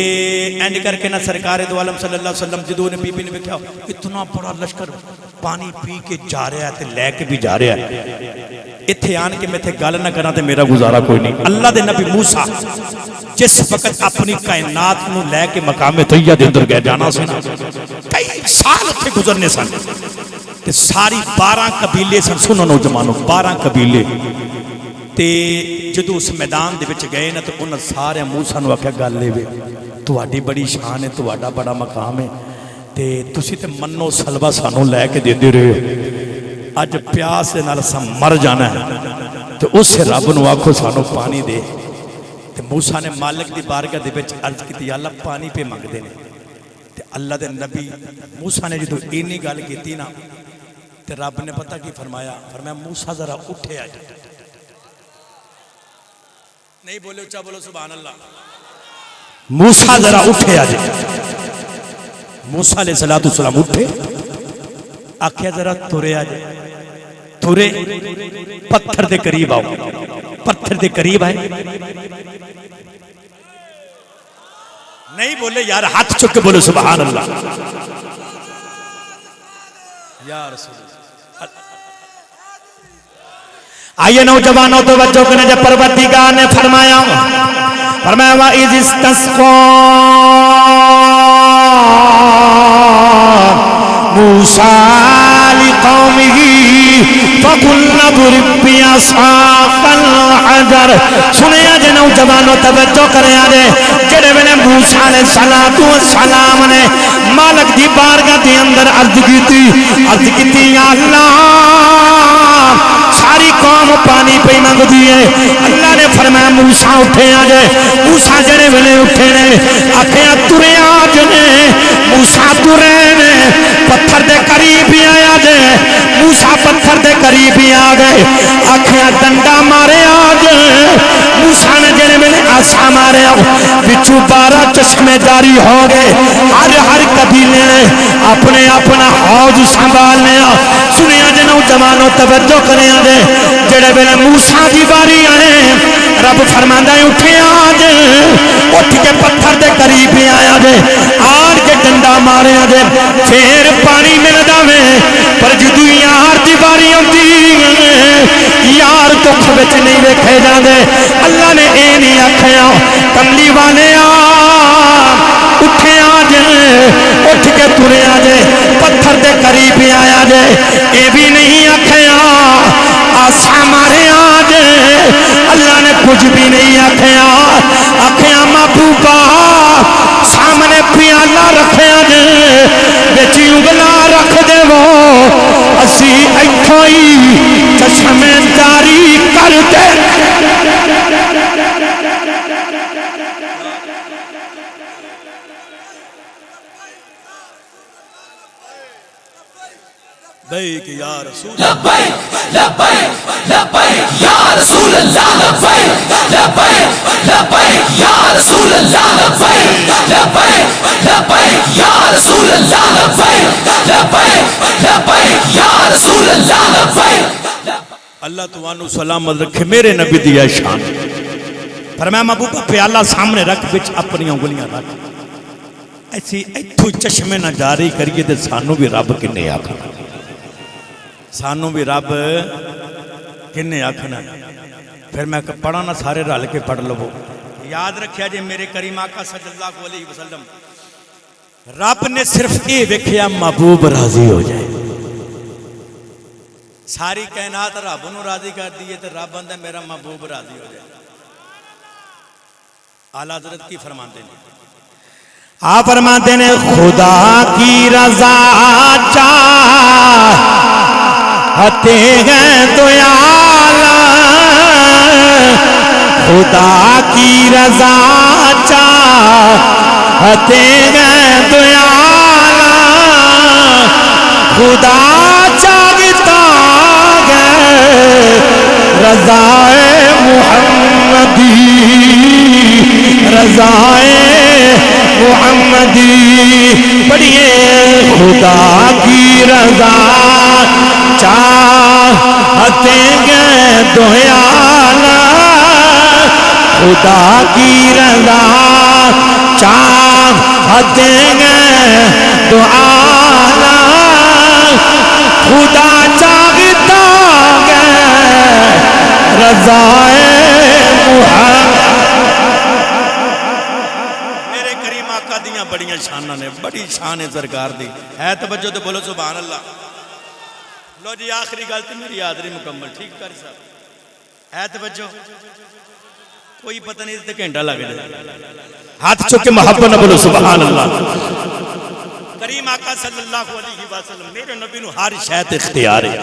اینڈ کر کے نا سرکار دو عالم صلی اللہ علیہ وسلم جدو نے بی بی نے ویکھیا اتنا بڑا لشکر پانی پی کے جا رہا ہے تے لے کے بھی جا رہا ہے ایتھے آن کے میں تے گل نہ کراں تے میرا گزارا کوئی نہیں اللہ دے نبی موسیٰ جس وقت اپنی کائنات نو لے کے مقام طیہ دے اندر گئے جانا سن کئی سال اتھے گزرنے سن تے ساری 12 قبیلے سن سنو نوجوانوں 12 قبیلے تے جدو اس میدان دے وچ گئے نا تو انہاں سارے موسیٰ نو آکھیا گل لے وے تہاڈی بڑی شان ہے تہاڈا بڑا مقام ہے تے تسی تے منو سلوا سانو لے کے دے رہے اج پیاس دے نال اساں مر جانا ہے تے اس رب نو آکھو سانو پانی دے تے موسیٰ نے مالک دی بارگاہ دے وچ عرض کیتی یا اللہ پانی پہ منگدے نے تے اللہ دے نبی موسیٰ نے جدو اینی گل کیتی نا تے رب نے پتہ کی فرمایا موسیٰ ذرا اٹھے آ جا نہیں بولے اچھا بولو سبحان اللہ موسیٰ ذرا اٹھے آ جا موسیٰ علیہ السلام اٹھے آکھیا ذرا تورے آ جا تورے پتھر دے قریب آؤ پتھر دے قریب آئے نہیں بولے یار ہاتھ چک کے بولو سبحان اللہ یا رسول اللہ آئیے نوجوانوں توجہ کرنے جب پروردگار نے فرمایا وَإِذِ اسْتَسْقَى موسیٰ لقومه فقلنا اضرب بعصاك الحجر. سنیا جے نوجوانوں توجہ کریا جے جڑے ویلے موسیٰ علیہ السلام نے مالک دی بارگاہ دے اندر عرض کیتی یا اللہ ساری قوم پانی پہ منگ دیئے. اللہ نے فرمایا موسیٰ اٹھے آجے. موسیٰ جڑے ویلے اٹھے نے آکھیا ترے آجنے. موسیٰ ترے نے پتھر دے قریب ہی آیا جے. موسیٰ پتھر دے قریب ہی آگئے. آکھیا ڈنڈا مارے آجے. موسیٰ نے جڑے ویلے آسا مارے آؤ بچو 12 چشمے جاری ہو گئے. ہر قبیلے نے اپنے اپنا حوض سنبھالنے. سنیا جے نوجوانوں توجہ کریں آجے جڑے ویلے موسیٰ دی باری آئے رب فرماندا ہے اٹھے آجے. اٹھ کے پتھر دے قریب ہی آیا جے. آج کے ڈنڈا مارے آجے پھر پانی ملدا وے. پر جدو یار دی باری آندی یار دکھ وچ نہیں ویکھے جاندے. اللہ نے اے نہیں آکھیا کملی والے اٹھے آجے اٹھ کے ترے آجے پتھر دے قریب ہی آیا جے. اے بھی نہیں آکھیا آسا مارے آجے. اللہ نے کچھ بھی نہیں آکھیا. آکھیا محبوبہ سامنے پیالہ رکھے آجے بیچی اگلا رکھ دے وہ اسی ایتھوئی چشمے جاری کر دے. لبیک یا رسول لبیک لبیک لبیک یا رسول اللہ. لبیک لبیک لبیک یا رسول اللہ. لبیک لبیک لبیک یا رسول اللہ. لبیک لبیک لبیک یا رسول اللہ. لبیک. اللہ توانو سلامت رکھے میرے نبی دیا شان. فرمایا محبوبہ پیالہ سامنے رکھ بچ اپنی انگلیاں رکھ. ایسی ایتھو چشمے نہ جاری کریے تے سانو بھی رب کنے آکھنا. سانو بھی رب کنے آکھنا. پھر میں پڑھانا سارے رل کے پڑھ لو. یاد رکھیا جے میرے کریم آقا صلی اللہ علیہ وسلم رب نے صرف اے ویکھیا محبوب راضی ہو جائے. ساری کائنات رب نو راضی کر دیئے تو رب اندر میرا محبوب راضی ہو جائے. اعلیٰ حضرت کی فرماندے نے آپ فرماتے ہیں خدا کی رضا چاہتے ہیں تو اعلیٰ. خدا کی رضا چاہتے ہیں تو اعلیٰ. خدا چاہتا ہے رضائے محمدی. رضائے محمدی پڑھیے. خدا کی رضا چاہتے ہیں تو اعلیٰ. خدا کی رضا چاہتے ہیں تو اعلیٰ. خدا چاہتا ہے رضائے محمد. بڑیاں شانہ نے بڑی شان سرکار دی ہے. توجہ تو بولو سبحان اللہ. لو جی آخری گل تو میری حاضری مکمل. ٹھیک کر صاحب ہے توجہ. کوئی پتہ نہیں تو گھنٹہ لگ جائے. ہاتھ چک کے محبت نہ بولو سبحان اللہ. کریم آقا صلی اللہ علیہ وسلم میرے نبی نو ہر شاید اختیار ہے.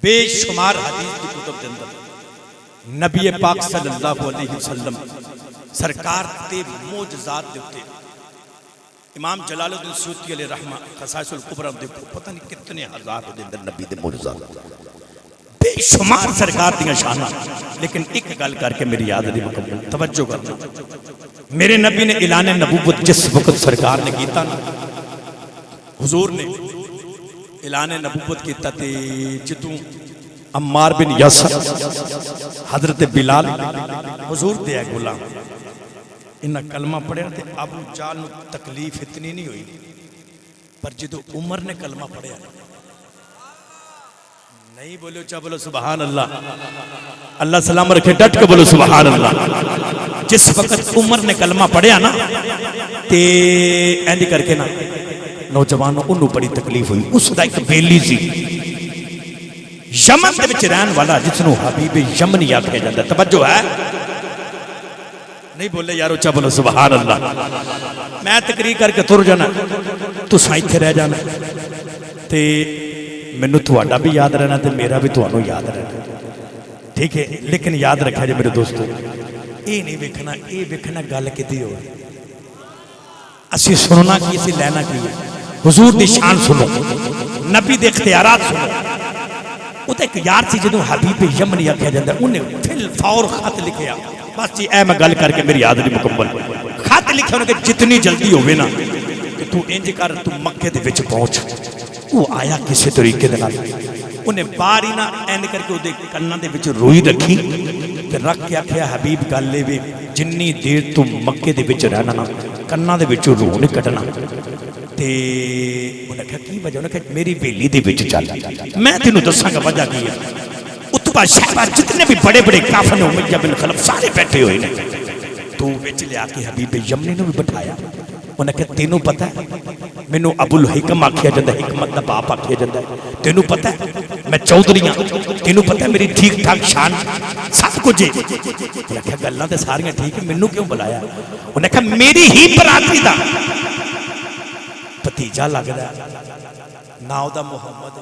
بے شمار حدیث کی کتب کے اندر نبی پاک صلی اللہ علیہ وسلم سرکار تے موجزات دیتے. امام جلال الدین سیوطی علیہ رحمہ خصائص الکبریٰ دیکھو پتہ نہیں کتنے ہزار دے اندر نبی دے موجزات بے شمار سرکار دیا شانہ. لیکن ایک گل کر کے میری یاد نہیں مکمل. توجہ کرنا میرے نبی نے اعلان نبوت جس وقت سرکار نے کیتا نا حضور نے اعلان نبوت کیتا تے جتوں عمار بن یاسر حضرت بلال حضور دے غلام انہاں کلمہ پڑھیا تے ابو جہل نو تکلیف اتنی نہیں ہوئی. پر جدو عمر نے کلمہ پڑھیا نہیں بولو چا بولو سبحان اللہ. اللہ سلام رکھے ڈٹ کے بولو سبحان اللہ. جس وقت عمر نے کلمہ پڑھیا نا تے اینج کر کے نا نوجوانوں انہوں بڑی تکلیف ہوئی. اس دا ایک بیلی سی یمن دے وچ رہن والا جس نو حبیب یمنی آکھیا جاندا. توجہ ہے نہیں بولے یار اچھا بولو سبحان اللہ. میں تقریر کر کے تر جانا تساں ایتھے رہ جانا تے مینوں تہاڈا بھی یاد رہنا تے میرا بھی تہانوں یاد رہنا. ٹھیک ہے لیکن یاد رکھا جی میرے دوستو یہ نہیں ویکھنا یہ ویکھنا گل کدی ہو اسی سننا کی اسی لینا کی حضور دی شان سنو نبی دے اختیارات سنو. وہ تو ایک یار سی جدوں حبیب یمنی آکھیا جاندا انہیں فل فور خط لکھیا. بس جی اے میں گل کر کے میری یاد نہیں مکمل. خط لکھیا انہیں کہ جتنی جلدی ہوئے نا کہ تو انج کر تو مکے دے وچ پہنچ. وہ آیا کسی طریقے دے نال انہیں باری نہ این کر کے وہ کناں دے وچ روئی رکھی تے رکھ کے آکھیا حبیب گل لے وے جنی دیر تو مکے دے وچ رہنا نا کناں دے وچ روح نہیں کٹنا. تے انہیں کہا کی وجہ انہیں کہا میری بیلی دے وچ چل میں تینوں دساں گا وجہ کی ہے. اتبا شہبہ جتنے بھی بڑے بڑے کافر نے امیہ بن خلف سارے بیٹھے ہوئے نے تو وچ لے آ کے حبیب یمنی نے بھی بٹھایا. انہیں کہا تینوں پتہ ہے مینوں ابو الحکم آکھیا جاندا ہے حکمت دا باپ آکھیا جاندا ہے. تینوں پتہ ہے میں چودھری ہاں. تینوں پتہ ہے میری ٹھیک ٹھاک شان سب کچھ ہے. انہیں کہا گلاں تے ساریاں ٹھیک ہے مینوں کیوں بلایا. انہیں کہا میری ہی برادری دا بھتیجا لگدا ہے ناؤ دا محمد.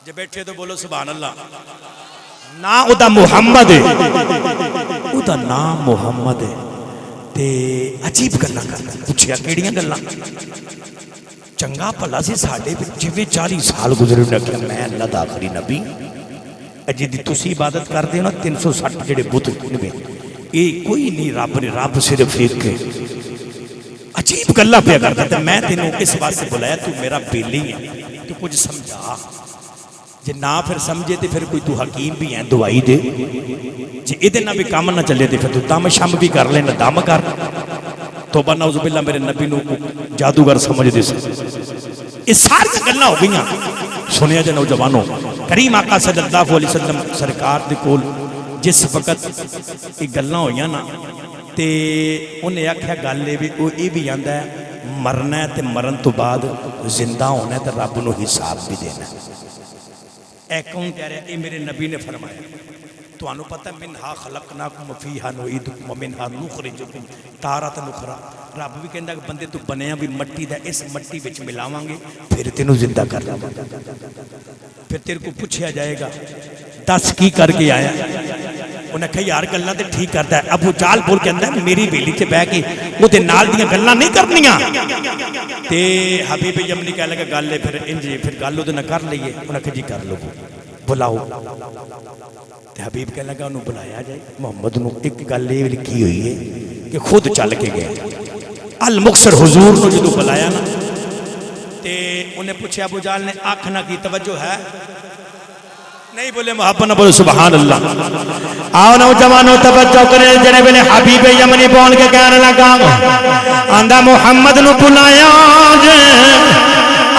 جے بیٹھے تو بولو سبحان اللہ. نا او دا محمد ہے او دا نام محمد ہے. تے عجیب گلاں کردا پوچھیا کیڑیاں گلاں چنگا بھلا سی ساڈے جویں 40 سال گزرے نے کہ میں اللہ دا آخری نبی اجی دی تسی عبادت کردے ہو نا 360 جڑے بت نے اے کوئی نہیں رب نے رب صرف ایک ہے. عجیب گلاں پیا کردا تے میں تینوں اس واسطے بلایا تو میرا بیلی ہے تو کچھ سمجھا. جے نہ پھر سمجھے تے پھر کوئی تو حکیم بھی ہے دوائی دے. جے ادھے نہ بھی کام نہ چلے تے پھر تو دم شم بھی کر لینا دم کر. توبہ نعوذ باللہ میرے نبی نو جادوگر سمجھ دے سے. اس ساری گلاں ہو گئیاں. سنیا جے نوجوانوں کریم آقا صلی اللہ علیہ وسلم سرکار دے کول جس وقت یہ گلاں ہوئیاں نا تے انہیں آکھیا گل لے بھی وہ یہ بھی آندا ہے مرنا ہے تے مرن تو بعد زندہ ہونا ہے تے رب نو حساب بھی دینا ہے. اے کون کہہ رہا ہے اے میرے نبی نے فرمایا. تو انہوں پتہ منہا خلقناکم فیہا نعیدکم ومنہا نخرجکم تارۃ اخری. رب بھی کہندا کہ بندے تو بنیا بھی مٹی دا اس مٹی وچ ملاواں گے پھر تینوں زندہ کر لاواں گے. پھر تیرے کو پوچھا جائے گا دس کی کر کے آیا. انہیں کہا یار گلاں تے ٹھیک کرتا ہے. ابو جال بول کے اندر میری بیلی تے بیٹھ کے وہ تے نال دیاں گلاں نہیں کرنیاں. تے حبیب یمنی کہہ لگا گل ہے پھر انج پھر گل وہ نہ کر لئیے. انہیں کہا جی کر لو بلاؤ. تے حبیب کہہ لگا انہوں بلایا جائے. محمد نو ایک گل یہ لکھی ہوئی ہے کہ خود چل کے گئے المکثر حضور نو جدو بلایا نا تے انہیں پوچھا ابو جال نے آنکھنا کی توجہ ہے نہیں بولے محبت نہ بولے سبحان اللہ. آؤ نوجوانوں توجہ کریں جنے بلے حبیب یمنی بول کے کہنے لگا آندہ محمد نو بلایا جے.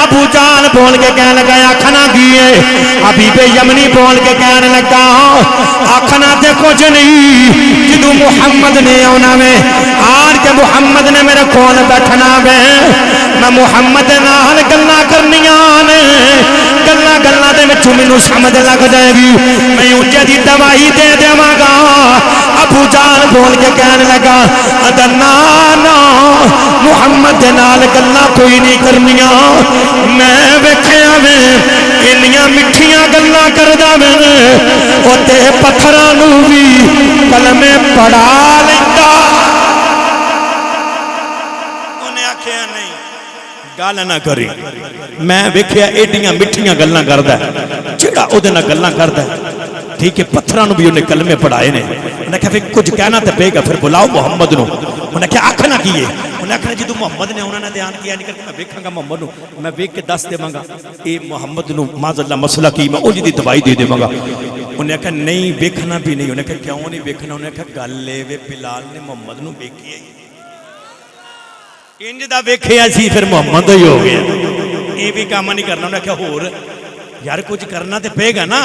ابو جال بول کے کہنے لگا آنکھنا کیے. حبیب یمنی بول کے کہنے لگا آنکھنا تے کچھ نہیں جدو محمد نے آنا میں آر کے محمد نے میرے کون بیٹھنا میں محمد نال گلاں کرنیاں نے گلاں دے وچوں مینوں سمجھ لگ جائے گی میں اونجے دی دوائی دے دیواں گا. ابو جال بول کے کہنے لگا ادنا نا محمد نال گلاں کوئی نہیں کرنیاں. میں ویکھیا وے انیاں مٹھیاں گلاں کردا وے او تے پتھراں نو وی کلمے پڑھا لیندا. انہیں آکھیا نہیں گل نہ کری میں ویکھیا ایڈیاں مٹھیاں گلاں کردا جڑا اودے نال گلاں کردا ٹھیک ہے پتھراں نو بھی انہیں کلمے پڑھائے نے. انہیں کہا پھر کچھ کہنا تے پے گا پھر بلاؤ محمد نو. انہیں کہا آکھنا کی ہے. انہیں کہا جدو محمد نے انہوں نے دھیان کیا نہیں کرتا میں ویکھاں گا محمد نو میں ویکھ کے دس دے مانگا اے محمد نو معاذ اللہ مسئلہ کی میں اونجی دی دوائی دے دے مانگا. انہیں کہا نہیں ویکھنا بھی نہیں. انہیں کہا کیوں نہیں ویکھنا. انہیں کہا گل لے وے بلال نے محمد نو ویکھیا انج دا ویکھیا سی پھر محمد ہی ہو گیا. یہ بھی کام نہیں کرنا. انہیں کہا ہور یار کچھ کرنا تے پے گا نا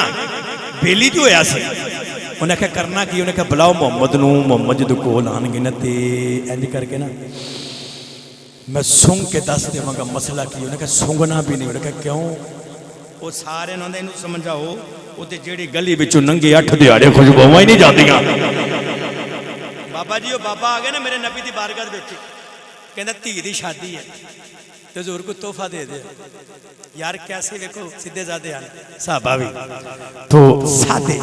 بیلی جو ہویا سی انہیں کہا کرنا کی، انہیں کہا بلاؤ محمد نو، محمد جدو کول آن گے نا تے اینج کر کے نا میں سنگ کے دس دے مگا مسئلہ کی، انہیں کہا سنگنا بھی نہیں، انہیں کہا کیوں؟ وہ سارے انہوں نے انہوں سمجھاؤ وہ تے جیڑی گلی بچوں ننگے 8 دیہڑے خوشبوواں ہی نہیں جاندیاں۔ بابا جی وہ بابا آ گئے نا میرے نبی دی بارگاہ وچ، کہندا دھی دی شادی ہے تے حضور کو تحفہ دے دے یار، کیسے دیکھو سیدھے زادے ہیں صحابہ بھی تو سادے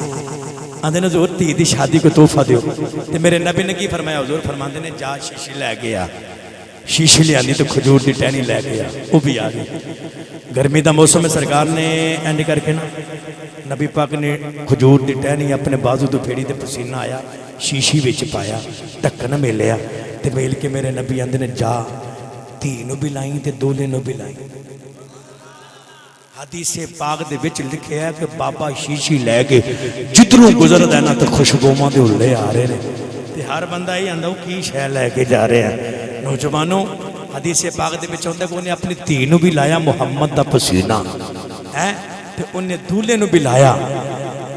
آندے نے حضور دھی دی شادی کو تحفہ دیو، تے میرے نبی نے کی فرمایا؟ حضور فرماندے نے جا شیشی لے گیا، شیشی لے آنی تو کھجور دی ٹہنی لے گیا، وہ بھی آ گئی۔ گرمی دا موسم میں سرکار نے اینڈ کر کے نا نبی پاک نے کھجور دی ٹہنی اپنے بازو تو پھیڑی تے پسینہ آیا، شیشی وچ پایا، ڈھکن میلیا تے میل کے میرے نبی آندے نے جا دھی نو بھی لائیں تے دولے نو بھی لائیں۔ حدیث پاک دے وچ لکھیا ہے کہ بابا شیشی لے کے جدروں گزر دینا تے خوشبوواں دے اُلے آ رہے نے تے ہر بندہ ہی آندا کی شے لے کے جا رہے ہیں۔ نوجوانوں حدیث پاک دے وچ ہوندا کہ انہیں اپنی دھی نو بھی لایا محمد دا پسینہ ہے تے انہیں دولے نو بھی لایا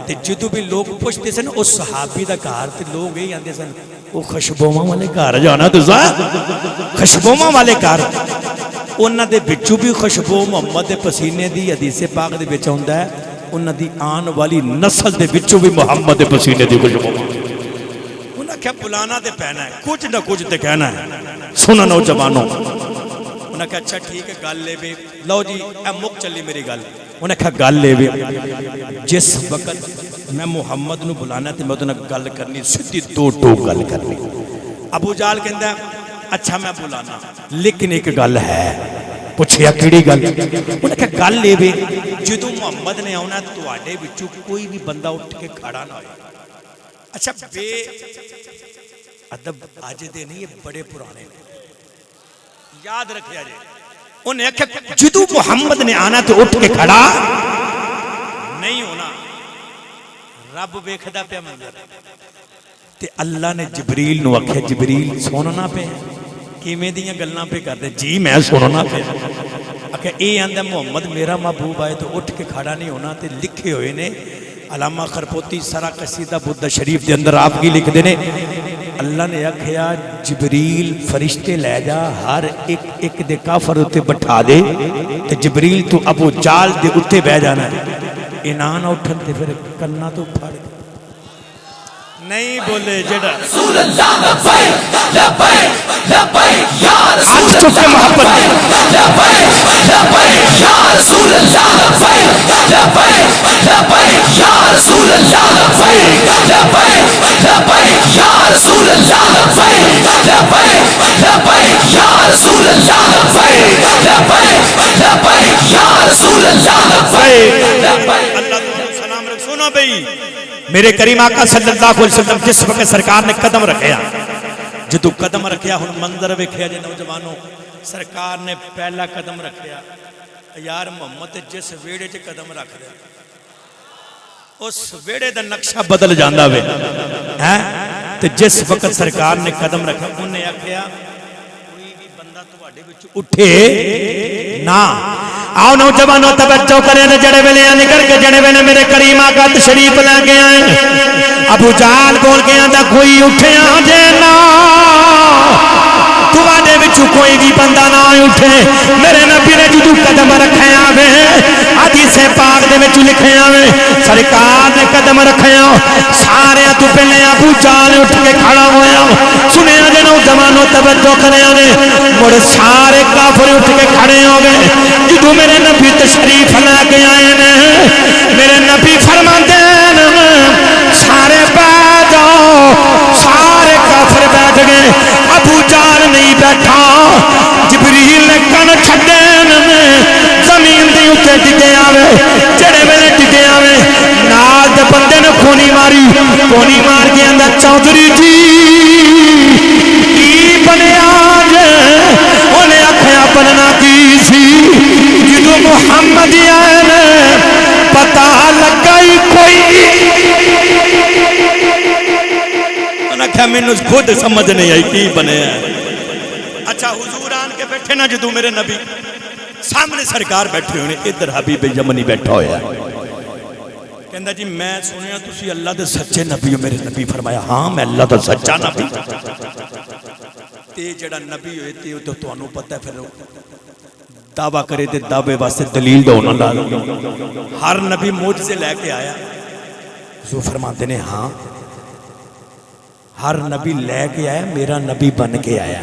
تے جدوں بھی لوگ پوچھتے سن اس صحابی دا گھر تے لوگ یہی آندے سن وہ خوشبوواں والے گھر جانا تسا، خوشبوواں والے گھر انہاں دے وچوں بھی خوشبو محمد دے پسینے دی حدیث پاک دے وچ ہوندا ہے انہاں دی آن والی نسل دے وچوں بھی محمد دے پسینے دی خوشبو۔ انہاں کیا بلانا تے پہنا ہے، کچھ نہ کچھ تے کہنا ہے۔ سنو نوجوانوں، انہاں کہا اچھا ٹھیک ہے گل لے وے، لو جی اے مک چلی میری گل۔ انہیں کہا گل لے وے، جس وقت میں محمد نو بلانا تے میں انہاں گل کرنی سیدھی دو گل کرنی۔ ابو جال کہندا ہے اچھا میں بلانا لیکن ایک گل ہے، پوچھیا کیڑی گل؟ انہیں کہا گل لے وے جدوں محمد نے آنا تواڈے وچوں کوئی بھی بندہ اٹھ کے کھڑا نہ ہوئے۔ اچھا بے ادب آج دے نہیں، یہ بڑے پرانے یاد رکھیا جائے۔ انہیں کہا جدوں محمد نے آنا تو اٹھ کے کھڑا نہیں ہونا، رب ویکھدا پیا منظر تے اللہ نے جبریل نو آکھیا جبریل سننا پہ کیویں دیاں گلاں پہ کردے؟ جی میں سننا پہ۔ آکھیا اے آندا محمد میرا محبوب آئے تو اٹھ کے کھڑا نہیں ہونا تے لکھے ہوئے نے علامہ خرپوتی سرا قصیدہ بدھ شریف دے اندر آپ کی لکھ دینے اللہ نے آکھیا جبریل فرشتے لے جا ہر ایک ایک دے کافر اتے بٹھا دے تے جبریل تو ابو جال دے اتے بہ جانا ہے، انان اٹھن تے پھر کرنا تو پھڑ نہیں بولے جڑا رسول اللہ لبیک لبیک لبیک یا رسول آج چکے محبت لبیک لبیک یا رسول اللہ لبیک لبیک لبیک یا رسول اللہ لبیک لبیک لبیک یا رسول اللہ لبیک لبیک لبیک یا رسول اللہ لبیک لبیک لبیک یا رسول اللہ لبیک لبیک۔ اللہ تعالیٰ سلام رکھ سنو بھئی میرے کریم آقا صلی اللہ علیہ وسلم جس وقت سرکار نے قدم رکھیا جدو قدم رکھیا ہن منظر ویکھیا جے نوجوانوں، سرکار نے پہلا قدم رکھیا یار محمد جس ویڑے چ قدم رکھ دیا اس ویڑے دا نقشہ بدل جاندا وے ہیں تے جس وقت سرکار نے قدم رکھا انہیں آکھیا کوئی بھی بندہ تواڈے وچ اٹھے نہ آؤ نوجوانوں توجہ کریں جڑے ویلے نکل کے جڑے ویلے میرے کریم آقا تشریف لے کے آئے ابو جال بول کے آندا کوئی اٹھیا جے نا تواڈے وچوں کوئی بھی بندہ نہ اٹھے میرے نبی نے جدوں قدم رکھیا وے حدیث پاک دے وچ لکھیا وے سرکار نے قدم رکھیا سارے تو پہلے ابو جال اٹھ کے کھڑا ہویا سنیا جے نوجوانوں توجہ کریں مڑ سارے کافر اٹھ کے کھڑے ہو گئے جدوں میرے نبی تشریف لے کے آئے نے میرے نبی فرماندے سارے بیٹھ جاؤ سارے کافر بیٹھ گئے ابو جال نہیں بیٹھا جبریل نے کن چھڈے زمین دی اتے ڈگے آوے جڑے ویلے ڈگے آوے نال دے بندے نے کونی مار کے اندر چودھری جی کی بنیا جے انہیں آکھیا بننا کی سی جدو محمد آئے نے پتہ لگائی کوئی انہیں آکھیا میں خود سمجھ نہیں آئی کی بنے ہیں۔ اچھا حضور آن کے بیٹھے نا جدو میرے نبی سامنے سرکار بیٹھے ہوئے ادھر حبیب یمنی بیٹھا ہویا کہندا جی میں سنیا تسی اللہ دے سچے نبی ہو. میرے نبی فرمایا ہاں میں اللہ دا سچا نبی. تے جڑا نبی ہوئے تے تو تانوں پتہ ہے پھر دعویٰ کرے تے دعوے واسطے دلیل دا ہونا لازم. ہر نبی معجزے لے کے آیا. حضور فرماتے نے ہاں ہر نبی لے کے آیا, میرا نبی بن کے آیا.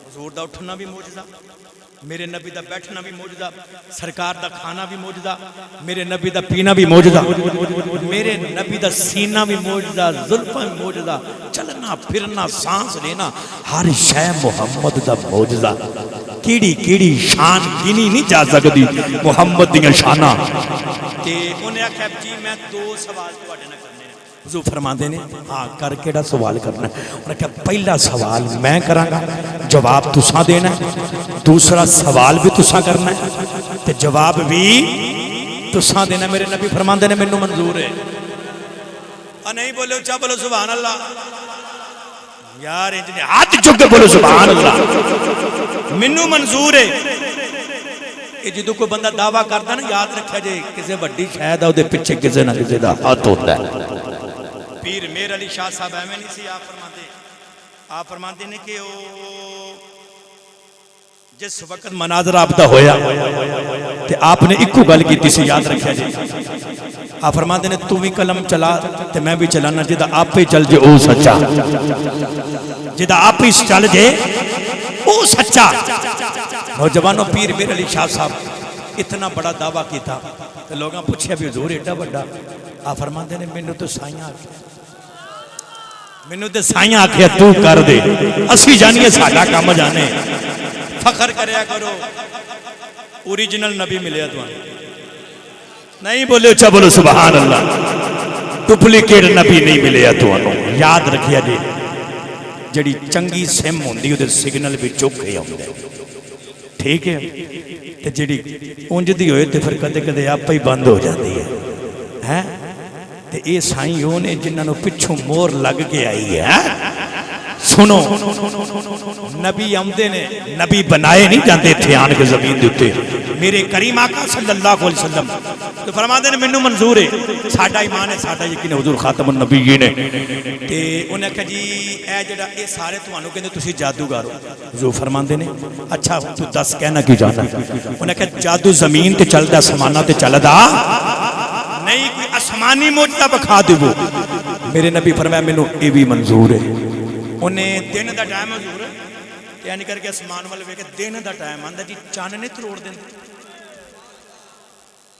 حضور دا اٹھنا بھی معجزہ, میرے نبی دا بیٹھنا بھی معجزہ, سرکار دا کھانا بھی معجزہ, میرے نبی دا پینا بھی معجزہ, میرے نبی دا سینہ بھی معجزہ, زلفاں بھی معجزہ, چلنا پھرنا سانس لینا ہر شے محمد دا معجزہ. کیڑی کیڑی شان گنی نہیں جا سکتی محمد دیاں شاناں. تے انہیں آکھیا جی میں 2 سوال تواڈے نال کرنے ہیں. حضور فرماندے نے ہاں کر کیڑا سوال کرنا ہے. انہیں کہا پہلا سوال میں کراں گا, جواب تساں دینا ہے. دوسرا سوال بھی تساں کرنا ہے تے جواب بھی تساں دینا. میرے نبی فرماندے نے مینوں منظور ہے. نہیں بولے اچھا بولو سبحان اللہ یار. انج نے ہاتھ چک کے بولو سبحان اللہ. مینوں منظور ہے. کہ جدو کوئی بندہ دعویٰ کرتا نا یاد رکھا جے کسی وڈی شاید ہے پیچھے کسی نہ کسی دا ہاتھ ہوتا ہے. پیر میر علی شاہ صاحب ایویں نہیں سی آپ فرماتے نے کہ جس وقت مناظر آپ دا ہویا تے آپ نے ایک گل کیتی سی یاد رکھا جے. آپ فرماتے نے تو بھی قلم چلا تے میں بھی چلانا, جدا آپ ہی چل جے او سچا, جدا آپ ہی چل جے او سچا. نوجوانوں پیر میر علی شاہ صاحب اتنا بڑا دعویٰ کیتا تو لوگاں پوچھیا بھی حضور ایڈا بڑا. آپ فرماتے نے مینوں تو سائیاں آکھیا, مینوں تے سائیاں آکھیا تو کر دے, اسی جانیے ساڈا کام جانے. فخر کریا کرو اوریجنل نبی ملیا تمہیں. نہیں بولے اچھا بولو سبحان اللہ. ڈپلیکیٹ نبی نہیں ملیا تمہیں. یاد رکھیا جی جڑی چنگی سم ہوندی او سگنل بھی چوکھے ہوندے, ٹھیک ہے. تے جڑی اونج دی ہوئے تے پھر کدے کدے آپ ہی بند ہو جاتی ہے. تے اے سائیں او نے جنہاں نوں پچھوں مور لگ کے آئی ہے. سنو نبی آمدے نے, نبی بنائے نہیں جاندے تھے آن کے زمین دیتے. میرے کریم آقا صلی اللہ علیہ وسلم تو فرماتے ہیں مینوں منظور ہے, ساڈا ایمان ہے, ساڈا یقین ہے حضور خاتم النبیین ہے. تے انہیں کہا جی اے جڑا اے سارے تانوں کہندے تسی جادوگر ہو. حضور فرماندے نے اچھا تو دس کہنا کی جانا. انہیں کہا جادو زمین تے چلدا آسماناں تے چلدا نہیں, کوئی آسمانی معجزہ بکھا دیو. میرے نبی فرمایا مینوں اے بھی منظور ہے. انہیں دن دا ٹائم حضور یعنی کر کے اسمان والے ویکھے دن دا ٹائم آندا جی چاند نہیں تروڑ دیندے.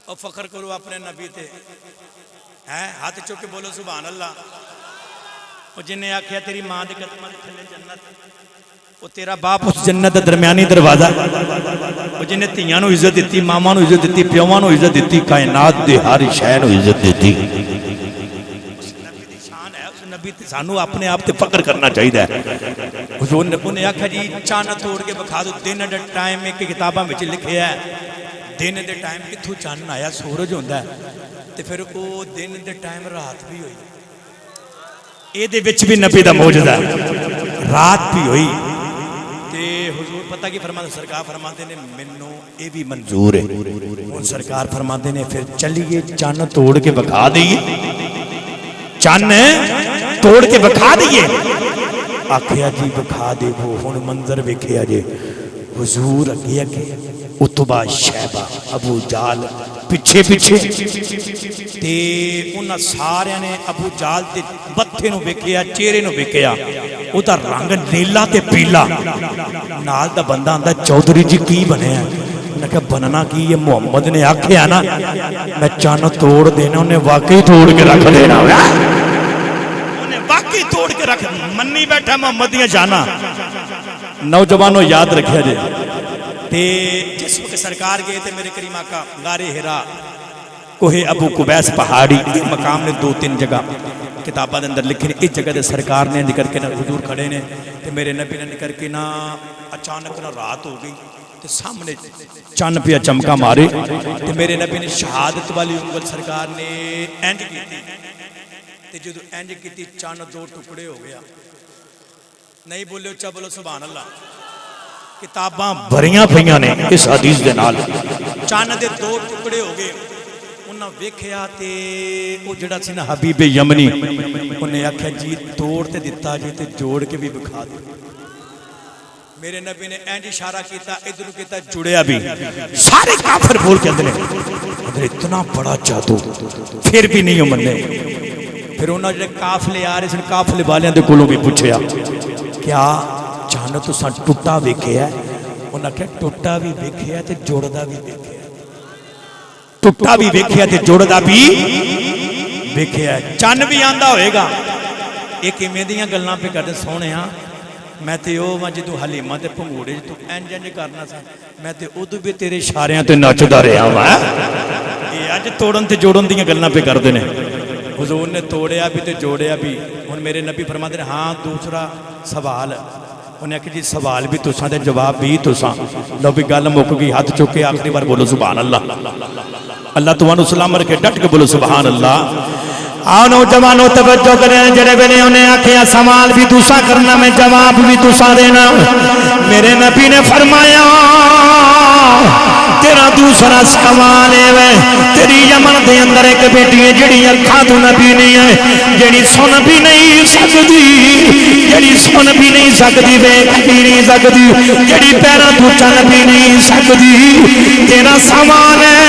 اور فخر کرو اپنے نبی تے ہاتھ چک کے بولو سبحان اللہ. اور جنہیں آکھیا تیری ماں دے قدماں دے تھلے جنت, وہ تیرا باپ اس جنت دا درمیانی دروازہ, وہ جنہیں تیاں نو عزت دیتی, ماما نو عزت دیتی, پیواں نو عزت دیتی, کائنات دے ہر شے نو عزت دیتی. نبی سانو اپنے آپ تے فخر کرنا چاہیے. حضور نے آکھا جی چاند توڑ کے بکھا دو. دن دے ٹائم ایک کتاباں وچ لکھیا ہے دن دے ٹائم کتھوں چاند آیا, سورج ہوندا ہے تے پھر او دن دے ٹائم رات بھی ہوئی. اے دے وچ بھی نبی دا معجزہ ہے, رات بھی ہوئی. تے حضور پتہ کی فرماتے سرکار فرماتے نے مینوں اے بھی منظور ہے. ہن سرکار فرماتے نے پھر چلیے چاند توڑ کے بکھا دئیے, چاند توڑ کے بکھا دیئے. آکھیا جی بکھا دے وہ. ہن منظر ویکھیا جے حضور اگے اگے, اتبا شیبہ ابو جال پیچھے پیچھے. تے انہاں سارے نے ابو جال تے بتھے نو ویکھیا, چہرے نو ویکھیا, او دا رنگ نیلا تے پیلا. نال دا بندہ آندا چودھری جی کی بنے ہیں؟ انہاں کہا بننا کی یہ محمد نے آکھیا نا میں چاند توڑ دینا, انہیں واقعی توڑ کے رکھ دینا, انہیں واقعی توڑ کے رکھ دینا. منی بیٹھا محمدیاں جانا. نوجوانوں یاد رکھیا جے تے جس وقت سرکار گئے تھے میرے کریم آقا غار ہرا کوہ ابو قبیس پہاڑی, یہ مقام نے 2-3 جگہ کتابہ دے اندر لکھے. اس جگہ دے سرکار نے نکر کے حضور کھڑے نے تے میرے نبی نے نکر کے نا اچانک نا رات ہو گئی تے سامنے چاند پیا چمکا مارے تے میرے نبی نے شہادت والی انگل سرکار نے اینج کیتی تے جدو اینج کیتی چاند 2 ٹکڑے ہو گیا. نہیں بولے اچھا بولو سبحان اللہ. کتاباں بھریاں پھیاں نے اس حدیث دے نال. چاند دے 2 ٹکڑے ہو گئے. انہاں ویکھیا تے او جڑا سی نا حبیب یمنی انہیں آکھیا جی توڑ تے دتا جی تے جوڑ کے بھی بکھا دے میرے نبی نے اینج اشارہ کیتا ادھر کیتا جڑیا بھی سارے کافر بول کے اندر اتنا بڑا جادو پھر بھی نہیں مننے پھر انہاں جڑے قافلے آ رہے سن قافلے والیاں دے کولوں بھی پوچھیا کیا جان تساں ٹوٹا ویکھیا انہاں کہ ٹوٹا بھی ویکھیا تے جوڑدا بھی ویکھیا ٹوٹا بھی ویکھیا تے جوڑدا بھی ویکھیا چن بھی آندا ہوئے گا ایک ایویں دیاں گلاں پہ کردے سونےاں میں تے او وا جدوں حلیمہ تے پنگوڑے تو انج انج کرنا سا میں تے ادو بھی تیرے اشاریاں تے نچدا رہیا وا اے اج توڑن تے جوڑن دیاں گلاں پہ کردے نے حضور نے توڑیا بھی تے جوڑیا بھی ہن میرے نبی فرماتے ہیں ہاں دوسرا سوال انہیں کہ جی سوال بھی تساں تے جواب بھی تساں لو بھی گل مک گئی ہاتھ چکے آخری بار بولو سبحان اللہ اللہ تمہانو سلام رکھے ڈٹ کے بولو سبحان اللہ آؤ نوجوانوں توجہ کریں جڑے ویلے انہیں آکھیا سوال بھی تساں کرنا میں جواب بھی تساں دینا میرے نبی نے فرمایا تیرا دوسرا سوال ہے تیری یمن دے اندر ایک بیٹی ہے جڑی اکھاں تو نبی نہیں ہے جڑی سن بھی نہیں سکتی جڑی سن بھی نہیں سکتی ویکھ بھی نہیں سکتی جڑی پیراں تو چل بھی نہیں سکتی تیرا سوال ہے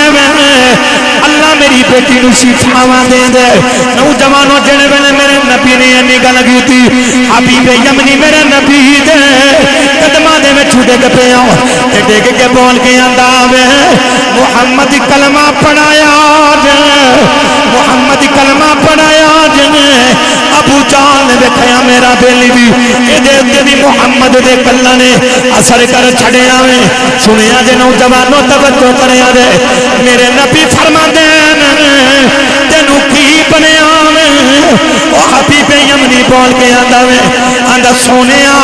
اللہ میری بیٹی نو شفاواں دے دے نوجوانوں جڑے ویلے میرے نبی نے اینی گل کیتی حبیب یمنی میرے نبی دے قدماں دے وچ ڈگ پیا تے ڈگ کے بول کے آندا وے محمد کلمہ پڑھایا جے محمد کلمہ پڑھایا جے ابو جان نے ویکھیا میرا بیلی بھی اے دے تے بھی محمد دے کلاں نے اثر کر چھڑیا وے سنیا جے نوجوانوں توجہ کریا جے میرے نبی فرماندے تینوں کی بنیا وے او حبیب یمنی بول کے آندا وے آندا سونیا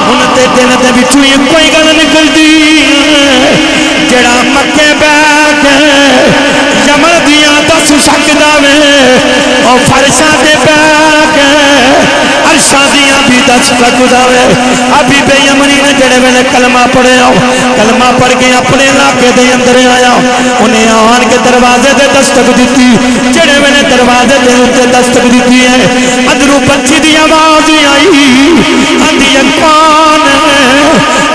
ان تے دل دے وچوں کوئی گل نکلدی جڑا مکے بیٹھ یمن دیاں دس سکدا وے او فرشاں تے بیٹھ عرشاں دیاں بھی دس سکدا وے حبیب یمنی نے جڑے ویلے کلمہ پڑھیا کلمہ پڑھ کے اپنے علاقے دے اندر آیا انہیں آن کے دروازے دے دستک دیتی جڑے ویلے دروازے دے اوپر دستک دیتی ہے ادھروں بچی دی آواز آئی آندی کون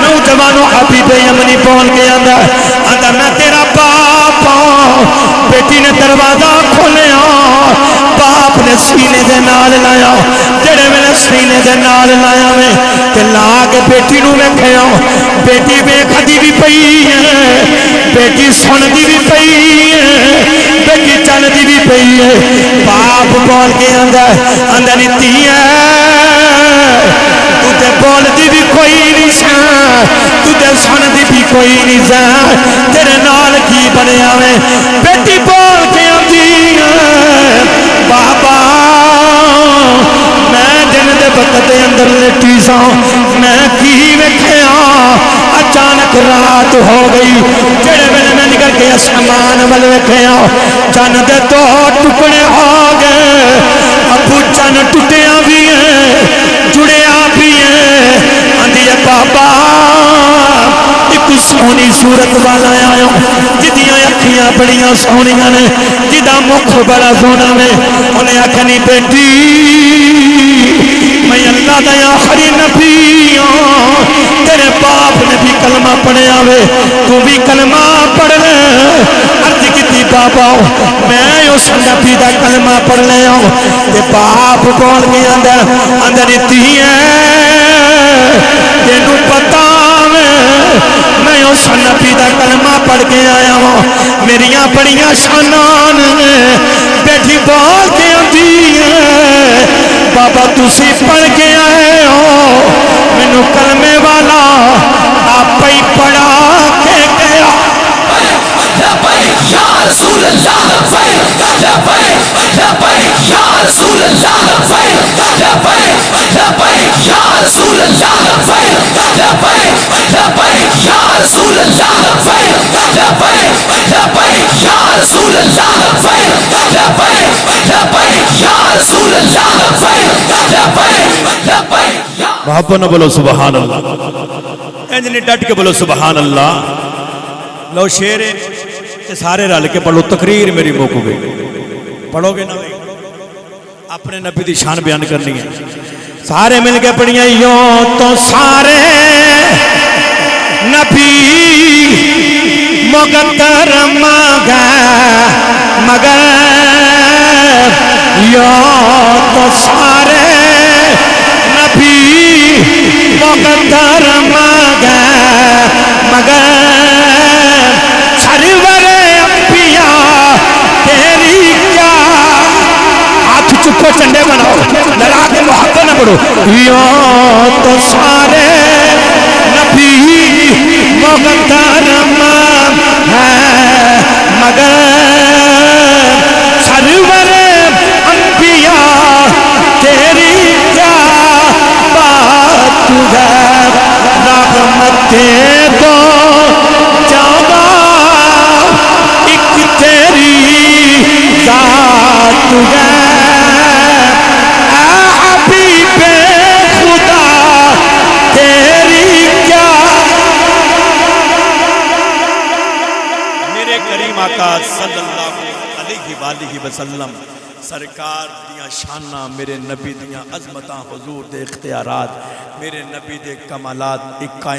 نوجوانوں حبیب یمنی بول کے آندا میں تیرا باپ بیٹی نے دروازہ کھولیا باپ نے سینے دے نال لایا جڑے ویلے سینے دے نال لایا میں تے لا کے بیٹی نو ویکھیا بیٹی ویکھدی بھی پئی ہے بیٹی سندی بھی پئی ہے بیٹی چلدی بھی پئی ہے باپ بول کے آندا نیتی تو تے بولدی بھی کوئی نہیں سا تو تے سندی بھی کوئی نہیں سا تیرے نال کی بنیا وے بیٹی بول کے آندی بابا میں دن دے وقت دے اندر لیٹی سا میں کی ویکھیا اچانک رات ہو گئی جڑے ویلے میں نکل کے آسمان ول ویکھیا چن دے دو ٹکڑے ہو گئے ابو چن ٹوٹیا بھی ہے جڑیا بھی ہے آندی ہے بابا ایک سونی صورت والا آیا جدیاں اکھیاں بڑیاں سونیاں نے جدا مکھ بڑا سونا میں انہیں آکھنی بیٹی میں اللہ دا آخری نبی ہوں تیرے باپ نے بھی کلمہ پڑھیا وے تو بھی کلمہ پڑھ لے عرض کیتی بابا میں اس نبی دا کلمہ پڑھ لے ہوں تے باپ بول کے اندر اتی ہے تینو پتا میں اس نبی دا کلمہ پڑھ کے آیا ہوں میریاں بڑیاں شانان بیٹھی بول کے آندی ہے بابا تسی پڑھ کے آئے ہو مینوں کلمے والا آپ ہی پڑھا کے گیا لبیک یا رسول اللہ لبیک لبیک لبیک یا رسول اللہ لبیک لبیک لبیک یا رسول اللہ لبیک لبیک لبیک یا رسول اللہ لبیک لبیک لبیک یا رسول اللہ لبیک لبیک لبیک یا رسول اللہ لبیک لبیک لبیک محبت نہ بولو سبحان اللہ انج نہیں ڈٹ کے بولو سبحان اللہ لو شیر تے سارے رل کے پڑھو، تقریر میری مک گئی. پڑھو گے نا اپنے نبی دی شان بیان کرنی ہے. سارے مل کے پڑھیاں یوں تو سارے نبی مقدر مگر یوں تو سارے نبی مقدر مگر سرور انبیاء تیری کیا. ہاتھ چکو چنڈے بناؤ لڑا کے محبت نہ پڑھو. یوں تو سارے نبی مقدر مگر سرور انبیاء تیری کیا بات ہے. رحمت دو جانا ایک تیری ذات ہے. حبیب خدا تیری کیا. میرے کریم آقا صلی اللہ علیہ وآلہ وسلم سرکار دیاں شاناں، میرے نبی دیاں عظمتاں، حضور دے اختیارات، میرے نبی دے کمالات ایک